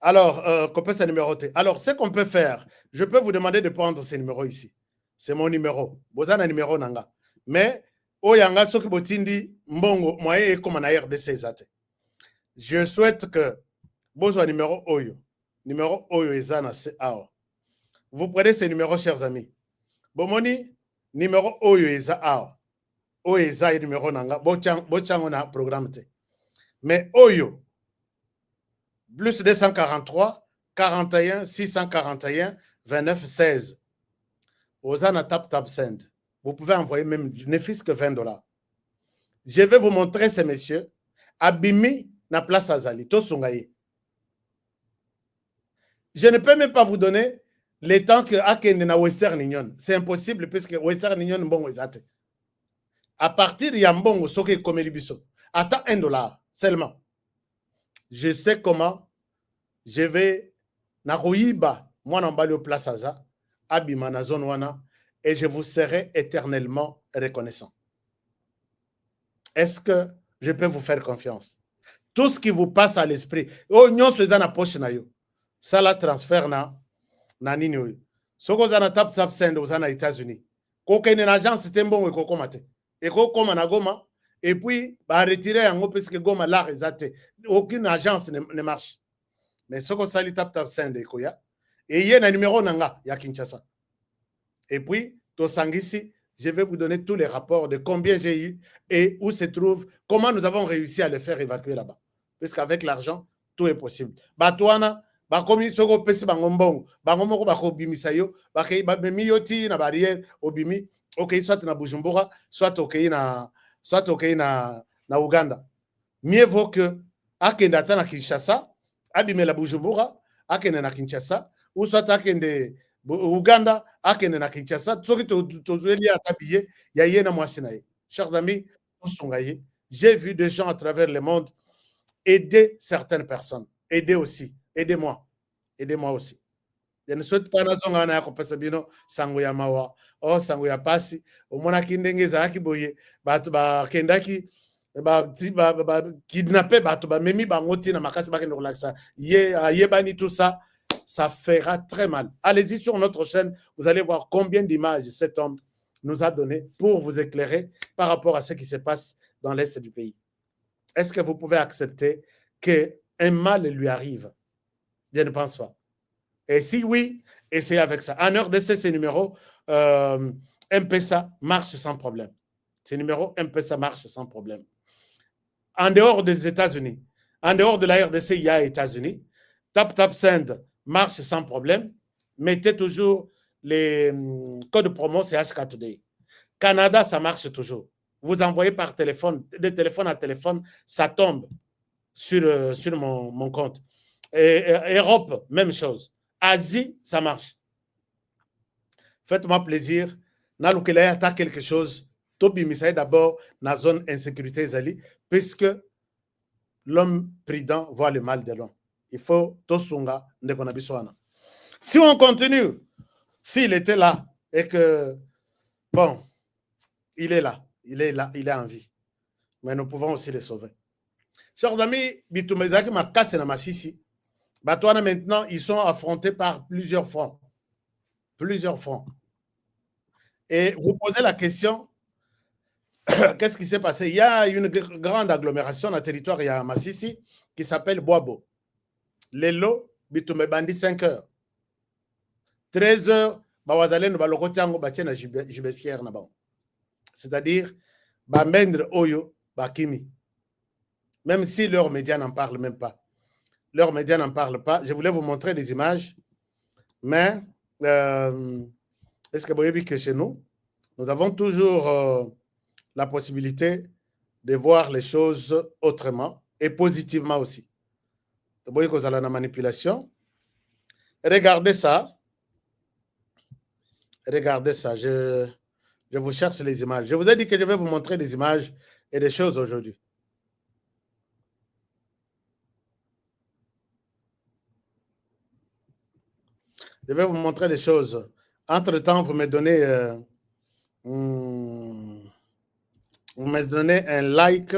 alors, copier ce numéro. Alors, ce qu'on peut faire, je peux vous demander de prendre ce numéro ici. C'est mon numéro. Vous avez un numéro nanga. Mais, oyanga soki botindi mbongo moyen comme na RDC zate. Je souhaite que besoin numéro Oyo. Numéro Oyo ezana c'est awa. Vous prenez ce numéro, chers amis. Bomoni, numéro Oyo eza awa. Oyo eza numéro nanga. Bochango na programme te. Mais Oyo, plus 243, 41, 641, 29, 16. Ozana tap send. Vous pouvez envoyer même ne fût-ce que $20. Je vais vous montrer ces messieurs. Abimi na place Azali. Tosungaye. Je ne peux même pas vous donner les temps que Akende na Western Union. C'est impossible puisque Western Union mbongo ezate. À partir de Yambongo, soke komeli biso. Attends $1 seulement. Je sais comment je vais na Royiba, moi n'emballé au place Aza, Abima na zone wana, et je vous serai éternellement reconnaissant. Est-ce que je peux vous faire confiance? Tout ce qui vous passe à l'esprit, oh, nyon se dans la poche na yo. Ça la transfert na nini yo. Soko za na tap send aux États-Unis. Koke une agence tembo et koko mate. Et koko na Goma. Et puis, bah, retirer en haut puisque Goma là, aucune agence ne marche. Mais ce qu'on s'allie tap send et koya. Et il y a un numéro nanga, ya Kinshasa. Et puis, Tosangisi, je vais vous donner tous les rapports de combien j'ai eu et où se trouve, comment nous avons réussi à les faire évacuer là-bas. Puisqu'avec l'argent, tout est possible. Batouana, bakomi soko pesi bangombong, bangomoko bako bimisayo, bakei bamiyoti na barrière obimi, ok, soit na Bujumbura, soit ok na Uganda. Mieux vaut que akende ata na Kinshasa, abime la Bujumbura, akende na Kinshasa, ou soit akende Uganda, akende na Kinshasa, soki tozueli atabiye, ya yena mwasi na ye. Chers amis, j'ai vu des gens à travers le monde aider certaines personnes. Aider aussi. Aidez-moi. Aidez-moi aussi. Je ne souhaite pas nazonga na yako pesa bino sango ya mawa. Oh sango ya pasi. Omona kindenge za haki boye. Batu ba kendaki kidnapper batu ba memi bangoti na makasi ba kendo relaxa. Yebani tout ça. Ça fera très mal. Allez-y sur notre chaîne. Vous allez voir combien d'images cet homme nous a donné pour vous éclairer par rapport à ce qui se passe dans l'Est du pays. Est-ce que vous pouvez accepter qu'un mal lui arrive? Je ne pense pas. Et si oui, essayez avec ça. En RDC, ces numéros, M-Pesa marche sans problème. Ces numéros, M-Pesa marche sans problème. En dehors des États-Unis, en dehors de la RDC, il y a États-Unis. Tap Send marche sans problème. Mettez toujours les codes promo, c'est HK Today. Canada, ça marche toujours. Vous envoyez par téléphone, de téléphone à téléphone, ça tombe sur mon compte. Et Europe, même chose. Asie, ça marche. Faites-moi plaisir. Naloukelaya a quelque chose. Tobi Misaï d'abord, dans la zone insécurité, Zali, puisque l'homme prudent voit le mal de l'homme. Il faut Tosunga Ndekonabiswana. Si on continue, s'il était là et que, bon, il est là, il est en vie. Mais nous pouvons aussi le sauver. Chers amis, Bitumezaki Makase na Masisi, Batouana maintenant, ils sont affrontés par plusieurs fronts. Plusieurs fronts. Et vous posez la question, qu'est-ce qui s'est passé? Il y a une grande agglomération dans le territoire, il y a Massissi, qui s'appelle Boabo. Lelo, bitume bandi 5 heures. 13 heures, bawazalendo balokoti yango batie na jubesière na bango. C'est-à-dire, bamendre oyo, bakimi. Même si leurs médias n'en parlent même pas. Leurs médias n'en parlent pas. Je voulais vous montrer des images, mais est-ce que vous voyez que chez nous, nous avons toujours la possibilité de voir les choses autrement et positivement aussi. Vous voyez que vous avez la manipulation. Regardez ça. Regardez ça. Je vous cherche les images. Je vous ai dit que je vais vous montrer des images et des choses aujourd'hui. Je vais vous montrer des choses. Entre-temps, vous me donnez un like.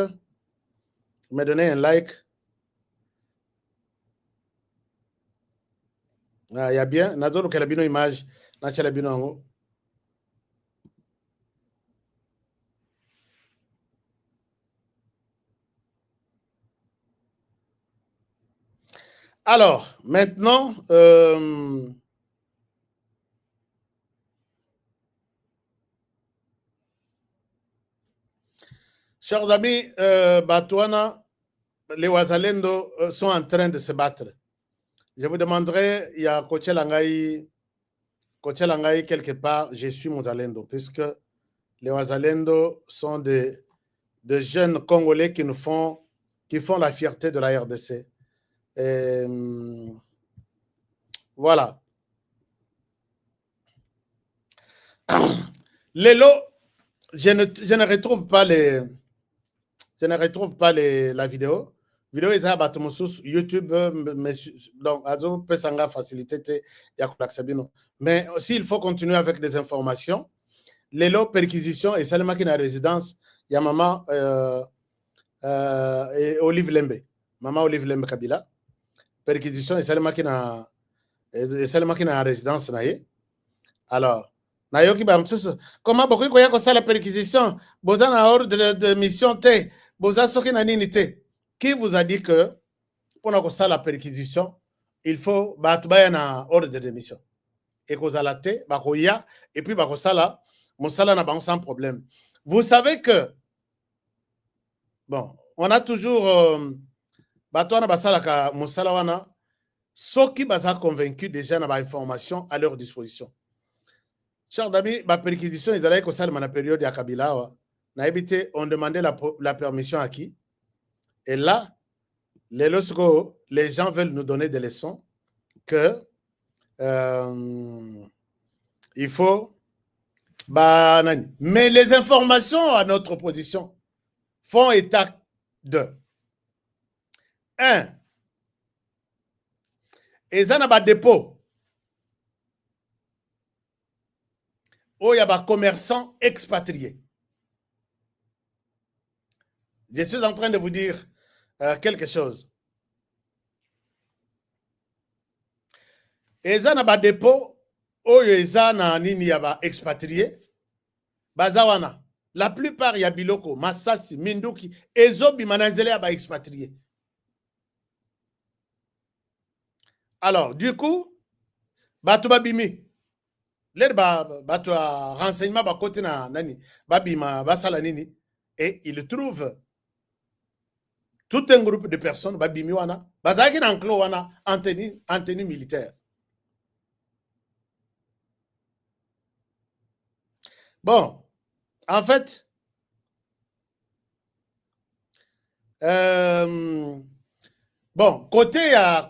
Vous me donnez un like. Ah, il y a bien. Nadoro que la bino image. Nachela bino ango. Alors, maintenant, chers amis, Batouana, les Wazalendo sont en train de se battre. Je vous demanderai, il y a Koche Langai quelque part, je suis Mozalendo, puisque les Wazalendo sont de jeunes Congolais qui font la fierté de la RDC. Et, voilà. Lelo, je ne retrouve pas la vidéo. Vidéo est à YouTube, donc Azo Pesanga facilité mais aussi il faut continuer avec des informations. Lelo perquisition et seulement qui na résidence, il y a maman et Olive Lembe. Maman Olive Lembe Kabila. Perquisition et seulement qui na résidence naie. Alors Nayoki Bamsus, comment beaucoup de gens ont la perquisition? Bozan a ordre de mission T. Bozan soki na nini T. Qui vous a dit que pour la perquisition, il faut battre un ordre de démission? Et que vous allez bakoya et puis bakosala, mosala na bango sans problème. Vous savez que bon, on a toujours batouana basala ka mosala wana, ceux qui basa convaincus déjà na ba information à leur disposition. Chers amis, la perquisition, ils allaient que ça dans la période de Kabila, na évité, on demandait la permission à qui? Et là, les gens veulent nous donner des leçons que il faut. Mais les informations à notre opposition font état de 1. Ils ont un dépôt où il y a des commerçants expatriés. Je suis en train de vous dire quelque chose. Eza na ba dépôt oyo eza na nini ya ba expatrié bazawana. La plupart ya biloko Masasi Minduki ezobi mananzele ya ba expatrié. Alors du coup batu babimi les batu renseignement ba côté na nani babima basala nini et ils trouvent tout un groupe de personnes babimi wana bazaki na enclos wana en tenue militaire. Bon, en fait, bon, côté à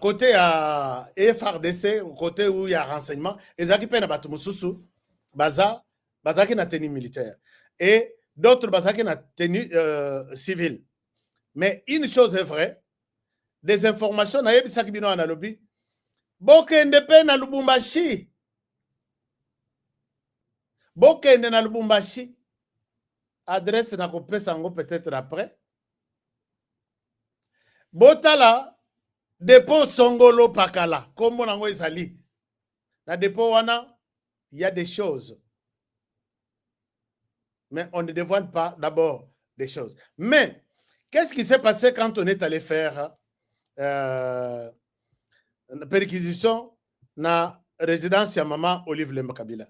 FRDC, côté où il y a renseignement, ils ont na batumususu, bazaki na tenue militaire. Et d'autres bazaki na tenue civile. Mais une chose est vraie, des informations na yebisaki bino na lobby, bokende pe na Lubumbashi. Bokende na Lubumbashi. Adresse na kopesa ngo peut-être après. Botala dépôt Songolo Pakala. Kombo nango ezali. Na dépôt wana, il y a des choses. Mais on ne dévoile pas d'abord des choses. Mais, qu'est-ce qui s'est passé quand on est allé faire une perquisition dans la résidence de Maman Olive Lemba Kabila?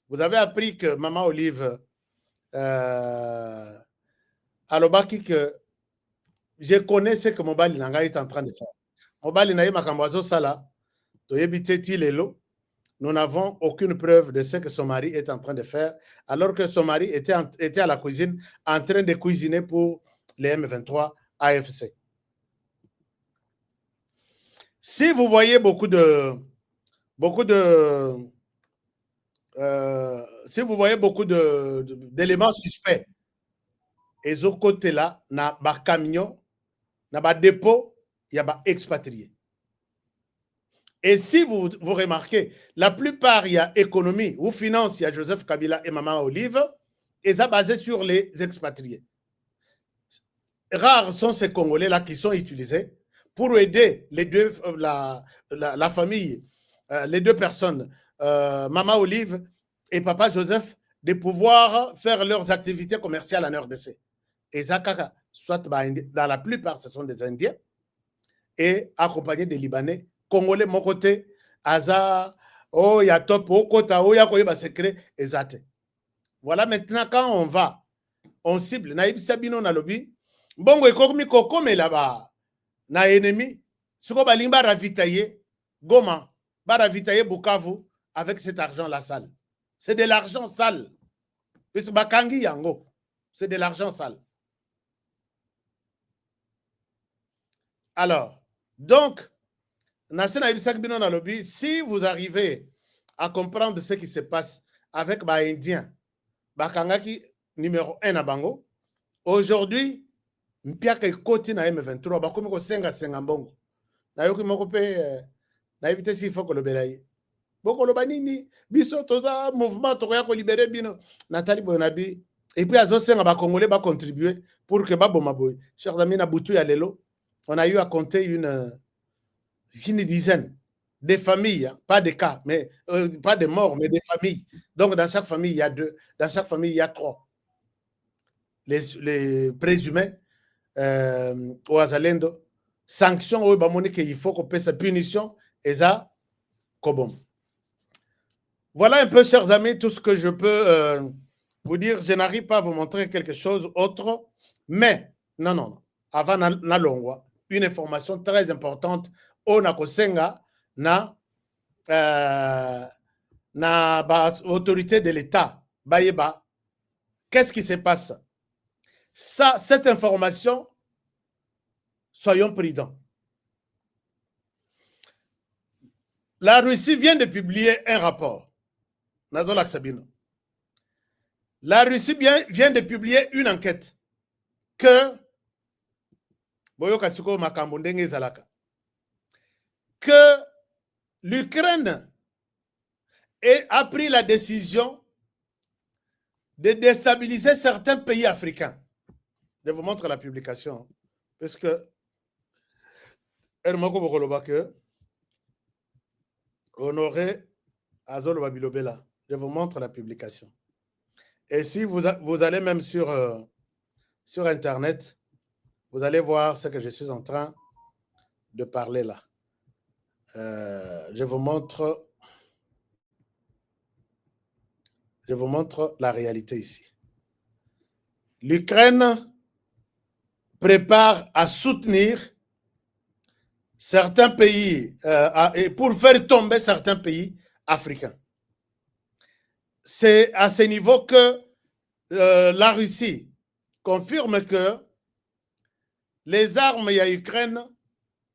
Vous avez appris que Maman Olive alobaki que je connais ce que Mobali Nanga est en train de faire. Mobali Naï Makambazo Sala, nous n'avons aucune preuve de ce que son mari est en train de faire, alors que son mari était à la cuisine en train de cuisiner pour les M23 AFC. Si vous voyez si vous voyez beaucoup d'éléments suspects, et ce côté-là, na ba camion, na ba dépôt, il y a ba expatriés. Et si vous remarquez, la plupart, il y a économie ou finance, il y a Joseph Kabila et Maman Olive, et ça basé sur les expatriés. Rares sont ces Congolais-là qui sont utilisés pour aider les deux, la famille, les deux personnes, Maman Olive et Papa Joseph, de pouvoir faire leurs activités commerciales en RDC. Et Zakaka, soit dans la plupart, ce sont des Indiens, et accompagnés des Libanais, Congolais, mon côté, Aza, oh, il y a top, oh, kota, oh, il y a quoi, secret, exact. Voilà, maintenant, quand on va, on cible, naïb sabino na lobby, bongo ekomi kokome là-bas, na ennemi, ce qu'on va limba ravitailler, Goma, va ravitailler Bukavu avec cet argent-là sale. C'est de l'argent sale. Parce que Bakangi Yango, c'est de l'argent sale. Alors, donc, si vous arrivez à comprendre ce qui se passe avec les Indiens, Bakangaki numéro 1 à Bango, aujourd'hui, Mpiaka Koti na M23, Bakomiko Senga Sengambongo. Nayoki Mokope, na évité s'il faut que le belaye. Boko le banini, biso toza mouvement toya ko libérer bino. Nathalie Bonabi, et puis Azo Senga ba Congolais ba contribuer pour que Babo Maboy. Chers amis, na Boutou ya Lelo, on a eu à compter une dizaine de familles, hein, pas de cas, mais pas de morts, mais des familles. Donc, dans chaque famille, il y a 2. Dans chaque famille, il y a 3. Les présumés au Azalendo, sanctions au Bamoni qu'il faut qu'on paie sa punition, et ça, Kobom. Voilà un peu, chers amis, tout ce que je peux vous dire. Je n'arrive pas à vous montrer quelque chose autre, mais, non, avant Nalongwa, une information très importante. On a kosenga na autorité de l'État bayeba. Qu'est-ce qui se passe? Ça, cette information, soyons prudents. La Russie vient de publier un rapport. La Russie vient de publier une enquête que l'Ukraine a pris la décision de déstabiliser certains pays africains. Je vous montre la publication. Parce que Honoré Azol Wabilobela. Je vous montre la publication. Et si vous allez même sur Internet, vous allez voir ce que je suis en train de parler là. Je vous montre la réalité ici. L'Ukraine prépare à soutenir certains pays et pour faire tomber certains pays africains. C'est à ce niveau que la Russie confirme que les armes y a Ukraine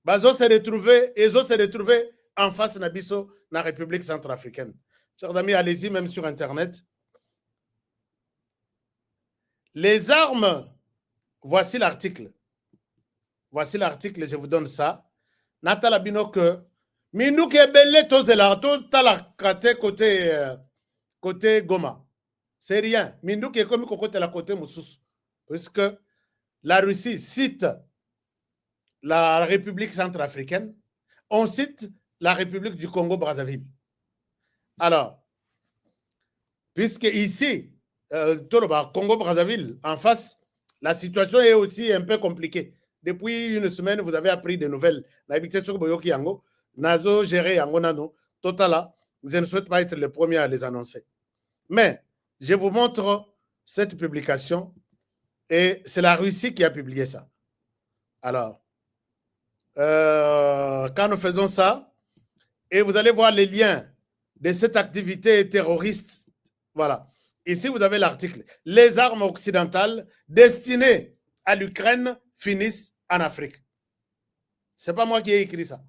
bazo se retrouver en face de la République centrafricaine. Chers amis, allez-y même sur Internet. Les armes, voici l'article. Voici l'article, je vous donne ça. Natala Binoke, Minou Kebele Tozela, Tala côté Goma. C'est rien. Minou qui est comme côté la côté Moussous. Puisque la Russie cite la République centrafricaine, on cite la République du Congo-Brazzaville. Alors, puisque ici, Congo-Brazzaville, en face, la situation est aussi un peu compliquée. Depuis une semaine, vous avez appris des nouvelles. N'habitez sur Boyoki Yango, Nazo géré Yango Nano, Totala, je ne souhaite pas être le premier à les annoncer. Mais je vous montre cette publication et c'est la Russie qui a publié ça. Alors, quand nous faisons ça, et vous allez voir les liens de cette activité terroriste, voilà. Ici, vous avez l'article. Les armes occidentales destinées à l'Ukraine finissent en Afrique. Ce n'est pas moi qui ai écrit ça.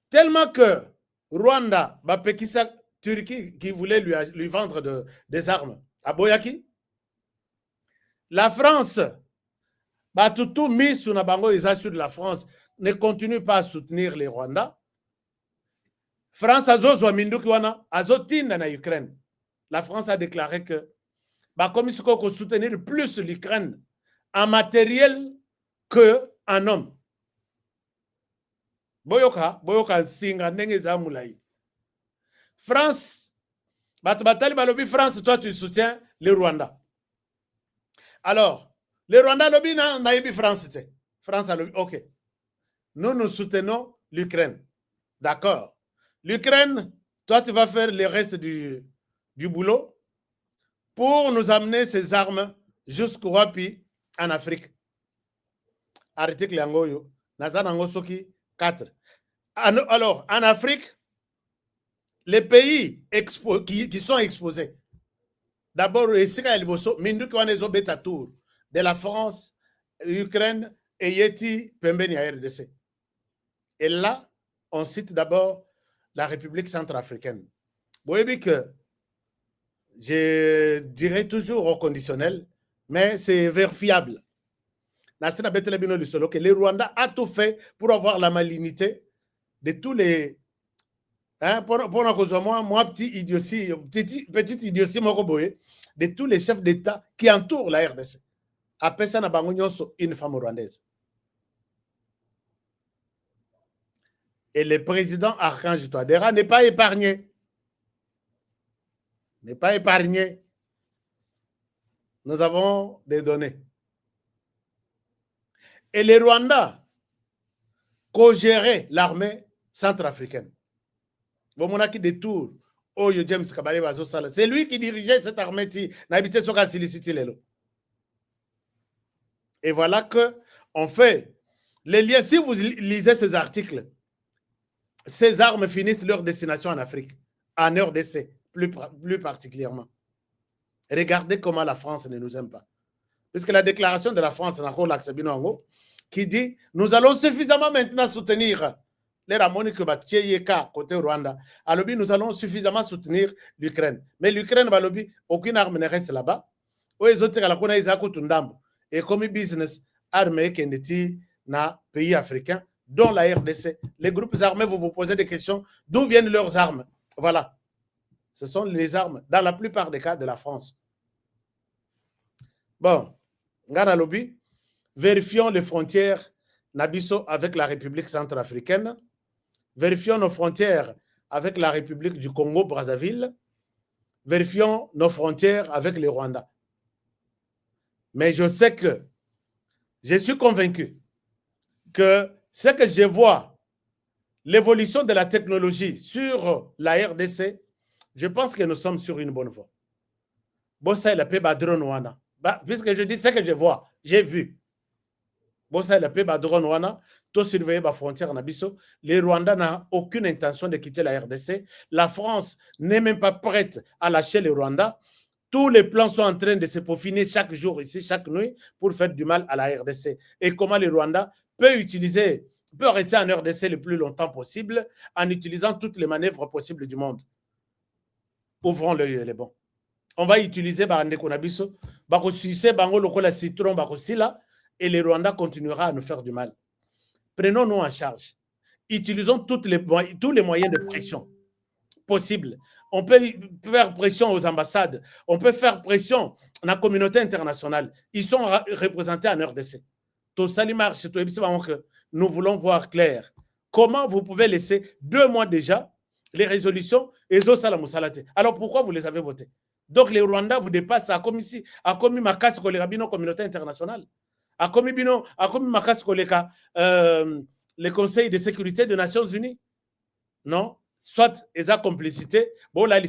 Tellement que Rwanda, Bapekisa, Turquie, qui voulait lui vendre des armes à Boyaki, la France, tout mis sous Nabango, les assure de la France, ne continue pas à soutenir les Rwandais. France a zotinda na Ukraine. La France a déclaré que comme il faut soutenir plus l'Ukraine en matériel qu'en homme. Boyoka singa ndenge za mulai. France, batali balobi France, toi tu soutiens le Rwanda. Alors, le Rwanda lobi na yebi France te. France a lobi, ok. Nous soutenons l'Ukraine. D'accord. L'Ukraine, toi tu vas faire le reste du boulot pour nous amener ces armes jusqu'au Wapi en Afrique. Article Yangoyo, Nazanango Soki 4. Alors, en Afrique, les pays qui sont exposés, d'abord, Israël, de la France, l'Ukraine et Yeti Pembeni à RDC. Et là, on cite d'abord la République centrafricaine. Vous voyez que je dirais toujours au conditionnel, mais c'est vérifiable. Que le Rwanda a tout fait pour avoir la malignité de tous les... moi, petite idiotie, de tous les chefs d'État qui entourent la RDC. Après ça, une femme rwandaise. Et le président Archange Touadéra n'est pas épargné. N'est pas épargné. Nous avons des données. Et les Rwandais co-géraient l'armée centrafricaine. C'est lui qui dirigeait cette armée. Et voilà que on fait les liens. Si vous lisez ces articles, ces armes finissent leur destination en Afrique, en RDC, plus particulièrement. Regardez comment la France ne nous aime pas. Puisque la déclaration de la France, qui dit nous allons suffisamment maintenant soutenir les Ramoni que côté Rwanda. Alors, nous allons suffisamment soutenir l'Ukraine. Mais l'Ukraine, aucune arme ne reste là-bas. Et comme business, armée qui na pays africains, dont la RDC. Les groupes armés, vous vous posez des questions. D'où viennent leurs armes? Voilà. Ce sont les armes, dans la plupart des cas, de la France. Bon, Ngana Lobby, vérifions les frontières Nabiso avec la République centrafricaine. Vérifions nos frontières avec la République du Congo-Brazzaville. Vérifions nos frontières avec le Rwanda. Mais je sais que, je suis convaincu que ce que je vois, l'évolution de la technologie sur la RDC, je pense que nous sommes sur une bonne voie. Bossa la paix badron wana. Puisque je dis ce que je vois, j'ai vu. Bossa la paix badron wana, tout surveiller la frontière nabiso. Les Rwandais n'ont aucune intention de quitter la RDC. La France n'est même pas prête à lâcher les Rwandais. Tous les plans sont en train de se peaufiner chaque jour ici, chaque nuit, pour faire du mal à la RDC. Et comment les Rwandais peut rester en RDC le plus longtemps possible en utilisant toutes les manœuvres possibles du monde. Ouvrons l'œil et les bons. On va utiliser Barandeko Nabiso, Bango Lokola Citron, Bakosila, et les Rwandais continuera à nous faire du mal. Prenons-nous en charge. Utilisons tous les moyens de pression possibles. On peut faire pression aux ambassades. On peut faire pression à la communauté internationale. Ils sont représentés en RDC. Tout ça, nous voulons voir clair. Comment vous pouvez laisser 2 mois déjà les résolutions et alors pourquoi vous les avez votées? Donc, les Rwandais vous dépassent à commis ma casse pour les communauté internationale. À commis ma casse pour les conseils de sécurité des Nations Unies. Non? Soit ils ont complicité, bon là,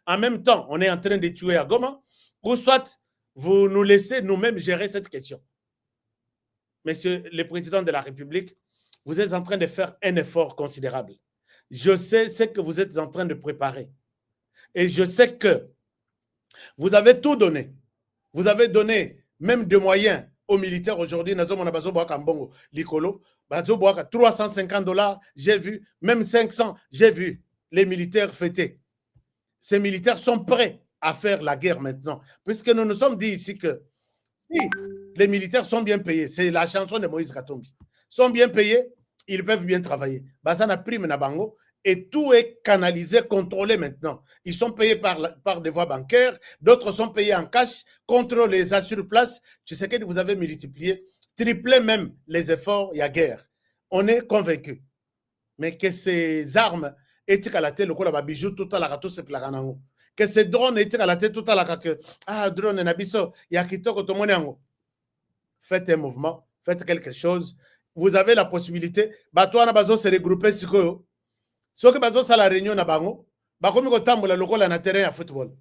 en même temps, on est en train de tuer à Goma, ou soit vous nous laissez nous-mêmes gérer cette question. Monsieur le Président de la République, vous êtes en train de faire un effort considérable. Je sais ce que vous êtes en train de préparer. Et je sais que vous avez tout donné. Vous avez donné même des moyens aux militaires aujourd'hui. Nous avons 350 $, j'ai vu, même 500, j'ai vu les militaires fêter. Ces militaires sont prêts à faire la guerre maintenant. Puisque nous nous sommes dit ici que si les militaires sont bien payés, c'est la chanson de Moïse Katumbi, sont bien payés, ils peuvent bien travailler. Basana prime na bango, et tout est canalisé, contrôlé maintenant. Ils sont payés par des voies bancaires, d'autres sont payés en cash, contre les assure-place. Tu sais que vous avez multiplié, triplé même les efforts, il y a guerre. On est convaincus. Mais que ces armes étaient à la tête, le coup là, bijou, tout à la rato, c'est plaganango. Que ces drones étaient à la tête, tout à la que drone nabiso, il y a qui toko tomonango. Faites un mouvement, faites quelque chose. Vous avez la possibilité, Batouana Bazo se regrouper sur eux. Ceux qui bazo la réunion na bango, bakomi ko tambola lokola na terrain à football.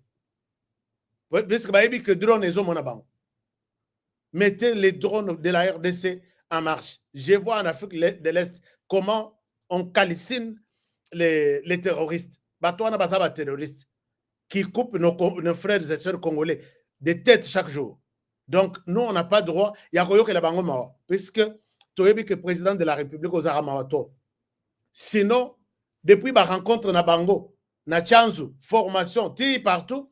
Parce que baebi que drone ezo mona bango. Mettez les drones de la RDC en marche. Je vois en Afrique de l'Est comment on calcine les terroristes. Batouana bazaba terroristes qui coupent nos frères et sœurs congolais des têtes chaque jour. Donc nous on n'a pas droit. Il y a que la bango mawa puisque toyebi que président de la République aux Aramawato. Sinon depuis ma rencontre na Bango, na Tchanzu, formation, ti partout.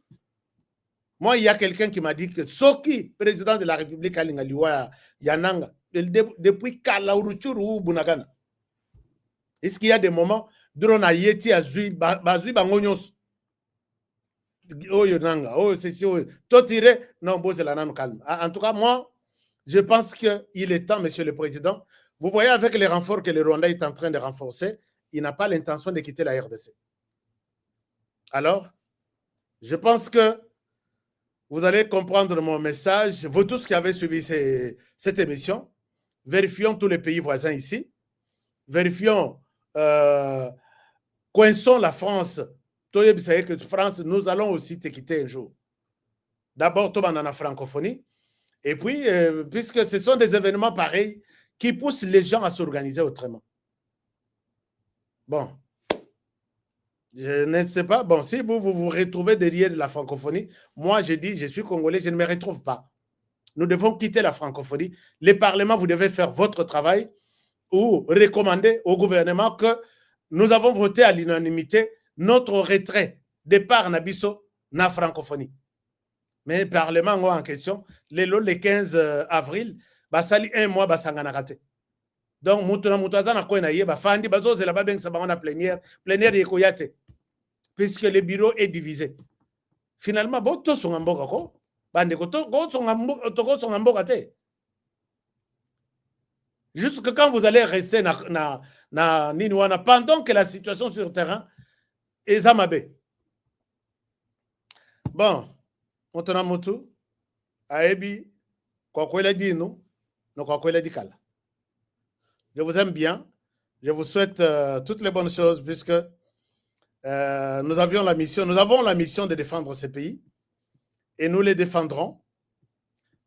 Moi, il y a quelqu'un qui m'a dit que Soki, président de la République Alingaliwa Yananga, depuis Kalauruchuru ou Bunagana. Est-ce qu'il y a des moments drone a yeti azui bazui bangonyos? Oh Yonanga, oh c'est si oh toi tiré non bon c'est la nan calme. En tout cas moi, je pense qu'il est temps, Monsieur le Président. Vous voyez avec les renforts que le Rwanda est en train de renforcer. Il n'a pas l'intention de quitter la RDC. Alors, je pense que vous allez comprendre mon message. Vous tous qui avez suivi cette émission, vérifions tous les pays voisins ici. Vérifions, coinçons la France. Vous savez que France, nous allons aussi te quitter un jour. D'abord, tout le monde en a francophonie. Et puis, puisque ce sont des événements pareils qui poussent les gens à s'organiser autrement. Bon, je ne sais pas. Bon, si vous retrouvez derrière la francophonie, moi, je dis, je suis congolais, je ne me retrouve pas. Nous devons quitter la francophonie. Les parlements, vous devez faire votre travail ou recommander au gouvernement que nous avons voté à l'unanimité notre retrait départ Nabiso na francophonie. Mais le parlement en question, le 15 avril, basali un mois, basangana raté. Donc, puisque le bureau est divisé. Finalement, jusque quand vous allez rester pendant que la situation sur le terrain est zamabé. Bon, maintenant, Motu, Aebi, quoi qu'il a dit, nous, quoi qu'il a dit, Kala. Je vous aime bien. Je vous souhaite toutes les bonnes choses puisque nous avons la mission de défendre ce pays et nous les défendrons.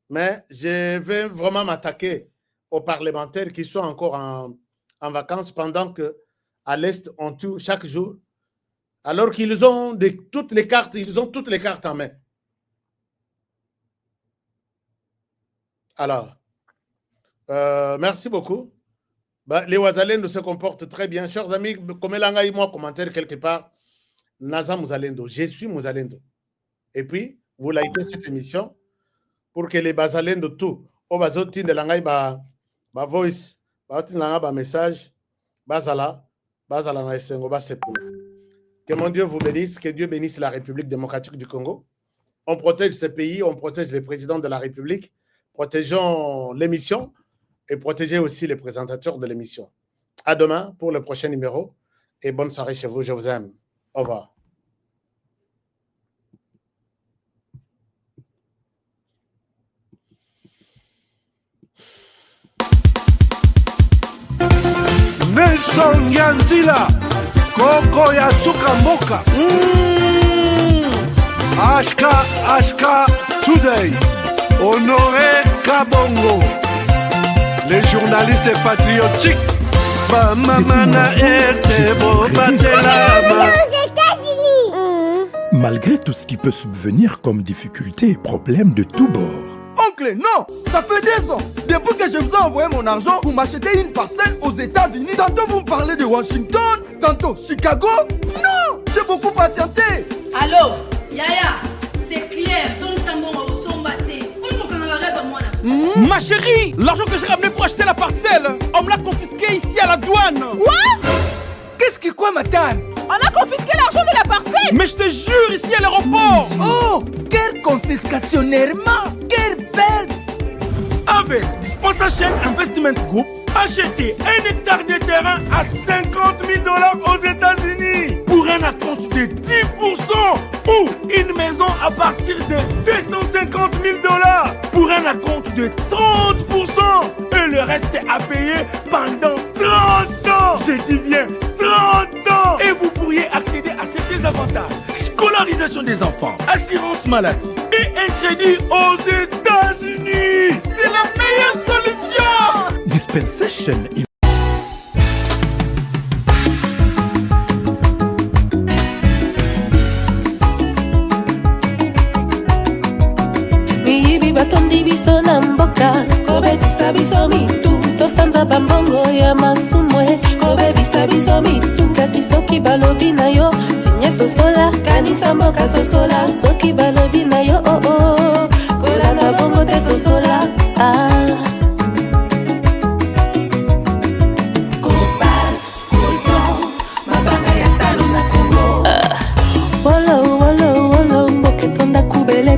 Mais je vais vraiment m'attaquer aux parlementaires qui sont encore en vacances pendant qu'à l'Est, on tue chaque jour alors qu'ils ont toutes les cartes en main. Alors, merci beaucoup. Les Ouazalendo se comportent très bien. Chers amis, comme l'anga et moi, commentaire quelque part, Naza Mouzalendo, je suis Mouzalendo. Et puis, vous likez cette émission pour que les Bazalendo tout, au bazotin de l'anga ba voice, bazotin l'anga ba message, bazala na esengo ba sepula. Que mon Dieu vous bénisse, que Dieu bénisse la République démocratique du Congo. On protège ce pays, on protège les présidents de la République, protégeons l'émission et protégez aussi les présentateurs de l'émission. À demain pour le prochain numéro et bonne soirée chez vous. Je vous aime. Au revoir. Nelson Yanzila Koko ya suka mboka Ashka Today Honoré Kabongo les journalistes patriotiques Bamamana Este Bobatelama. Malgré tout ce qui peut subvenir comme difficultés et problèmes de tous bords. Oncle, non, ça fait 2 ans. Depuis que je vous ai envoyé mon argent, vous m'achetez une parcelle aux États-Unis. Tantôt vous me parlez de Washington, tantôt Chicago. Non, j'ai beaucoup patienté. Allô, Yaya, c'est clair. Ma chérie, l'argent que j'ai ramené pour acheter la parcelle, on me l'a confisqué ici à la douane. Quoi? Qu'est-ce qui quoi, madame? On a confisqué l'argent de la parcelle. Mais je te jure, ici à l'aéroport. Oh, quelle confiscationnairement, quelle perte. Avec Dispensation Investment Group, achetez 1 hectare de terrain à 50 000 $ aux États-Unis pour un acompte de 10% ou une maison à partir de 250 000 $ pour un acompte de 30% et le reste à payer pendant 30 ans. Je dis bien 30 ans. Et vous pourriez accéder à ces désavantages: scolarisation des enfants, assurance maladie et un crédit aux États-Unis. C'est la meilleure solution. Dispensation. Miyibi batondi biso na mboka, kobetisa biso mitu, tosanza bambongo ya masumwe, kobebisa biso mitu. Kasi soki balobi na yo, sinye sosola, kanisa mboka sosola. Soki balobi na yo, oh oh, kolanda bongo te sosola.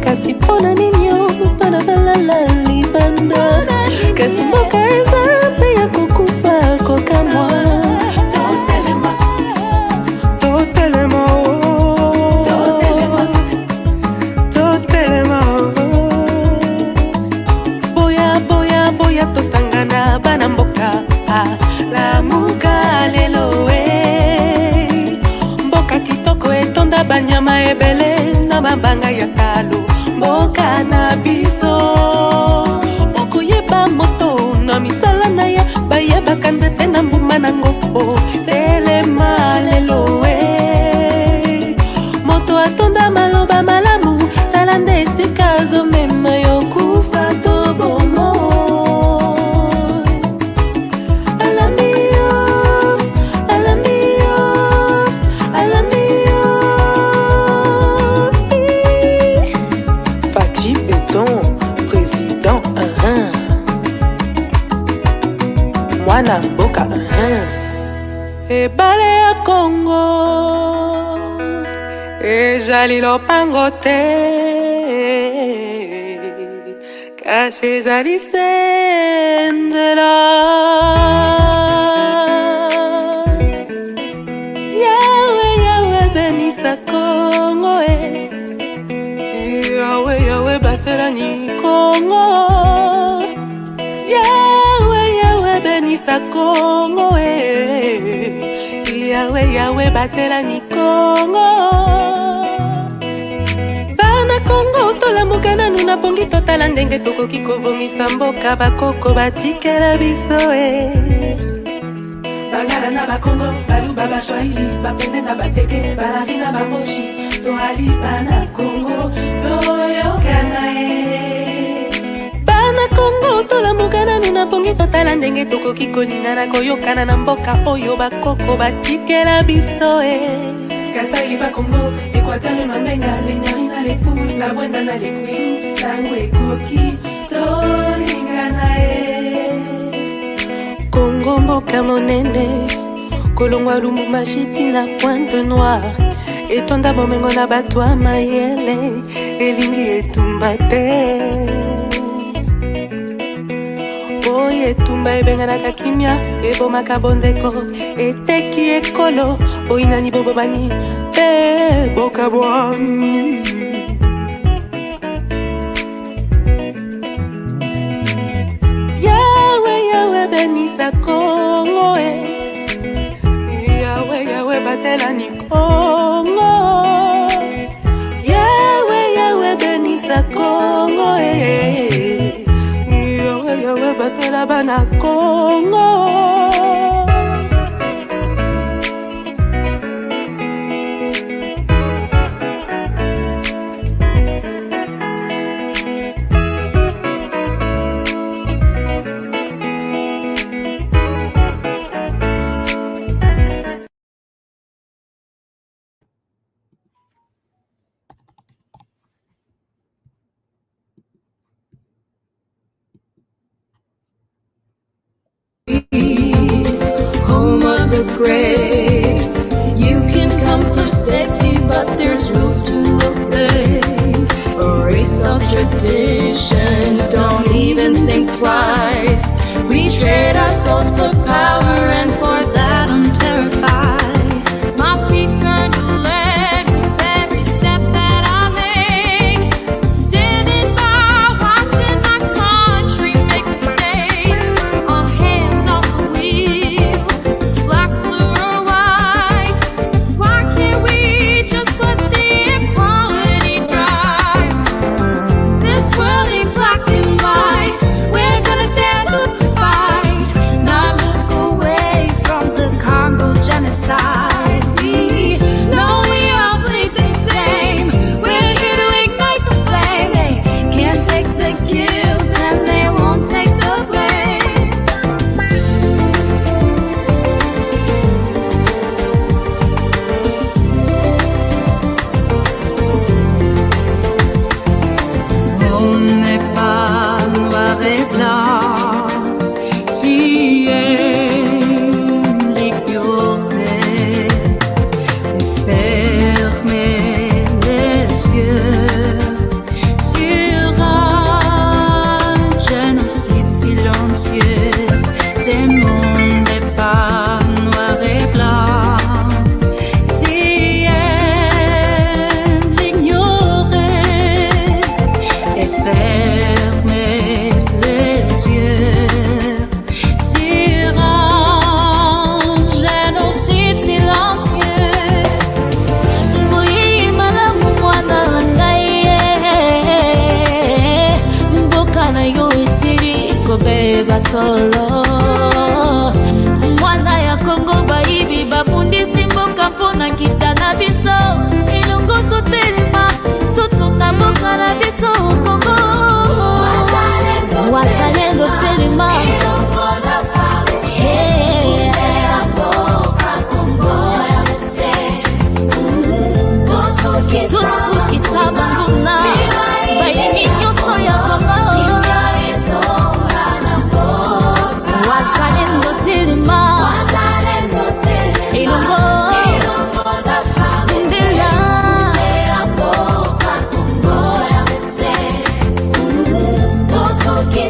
Kasi pona ninyo, pana balala libanda. Kasi mboka eza pe ya kukufa kokamwa. Totelema Boya tosangana bana mboka. Lamuka lelo mboka kitoko etonda banyama ebele na mabanga ya talo. Mboka na biso okoyeba moto na misala na ya bayebaka nzete na mbuma nango. Telema lelo moto atonda maloba malamu, tala nde esika azomema yo kufa to bomo. Mwana mboka ebale ya Congo ezali lopango te, kasi ezali sendela. Yawe benisa Congo, Yawe batelani Congo. Yawe benisa Congo, Yawe batelani Congo. Bana Congo tolamuka nanu na bongi totala ndenge tokoki kobongisa mboka bakoko batikela biso. Bangala na bakongo, baluba bashwahili, bapende na bateke, balari na bamoshi, toali bana Congo, toyokana Bana Congo tolamuka nanu na bongi totala ndenge tokoki kolingana koyokana na mboka oyo bakoko batikela biso. Kasai ba Congo, Equateur Mamenga, Lenyari na lepu, la Bwenda na lekwi, tango ekoki tolingana Congo mboka monene, kolongwa Lumumba shiti na Pointe Noire, etonda bomengo na bato ya mayele, elingi etumba te. Oye etumba ebenganaka kimia, ebomaka bondeko, eteki ekolo, oinani bobobani, boka bwani. Yawe benisa Congo, bana Congo yowe batela bana Congo. Home of the graves. You can come for safety, but there's rules to obey. A race of traditions, don't even think twice. We trade our souls for power, and for that I'm terrified. My feet turn to lead with every step that I make. Standing by, watching my country make mistakes. Our hands on the wheel, black, blue or white. Why can't we just let the equality drive? This world ain't black and white. We're gonna stand up to fight, not look away from the Congo genocide. We know we all bleed the same. We're here to ignite the flame. They can't take the guilt and they won't take the blame. On n'est pas noir et blanc, tu es l'ignorer, fermer les yeux sur un génocide silencieux. Ce monde n'est pas noir et blanc, tu es l'ignorer et fermer les yeux sur un génocide silencieux. Oui, malamu mwana ngai mboka na yo esili kobeba solo. Mwana ya Kongo baibi bafundisi mboka mpona kita na biso. Ilungu totelema totunga mboka na biso Kongo. Wazalendo telema Tusuki sabanguna bayini nyoso ya Kongo. Wazalendo telema ilungo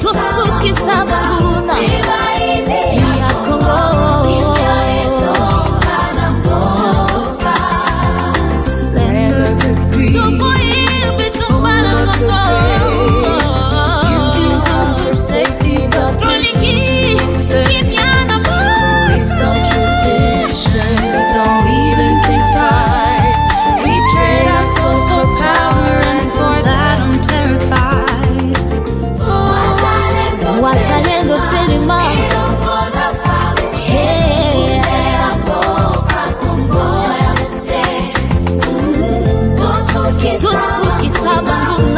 Tusuki sabanguna ya Kongo. Wazalendo telema Tusuki sabanguna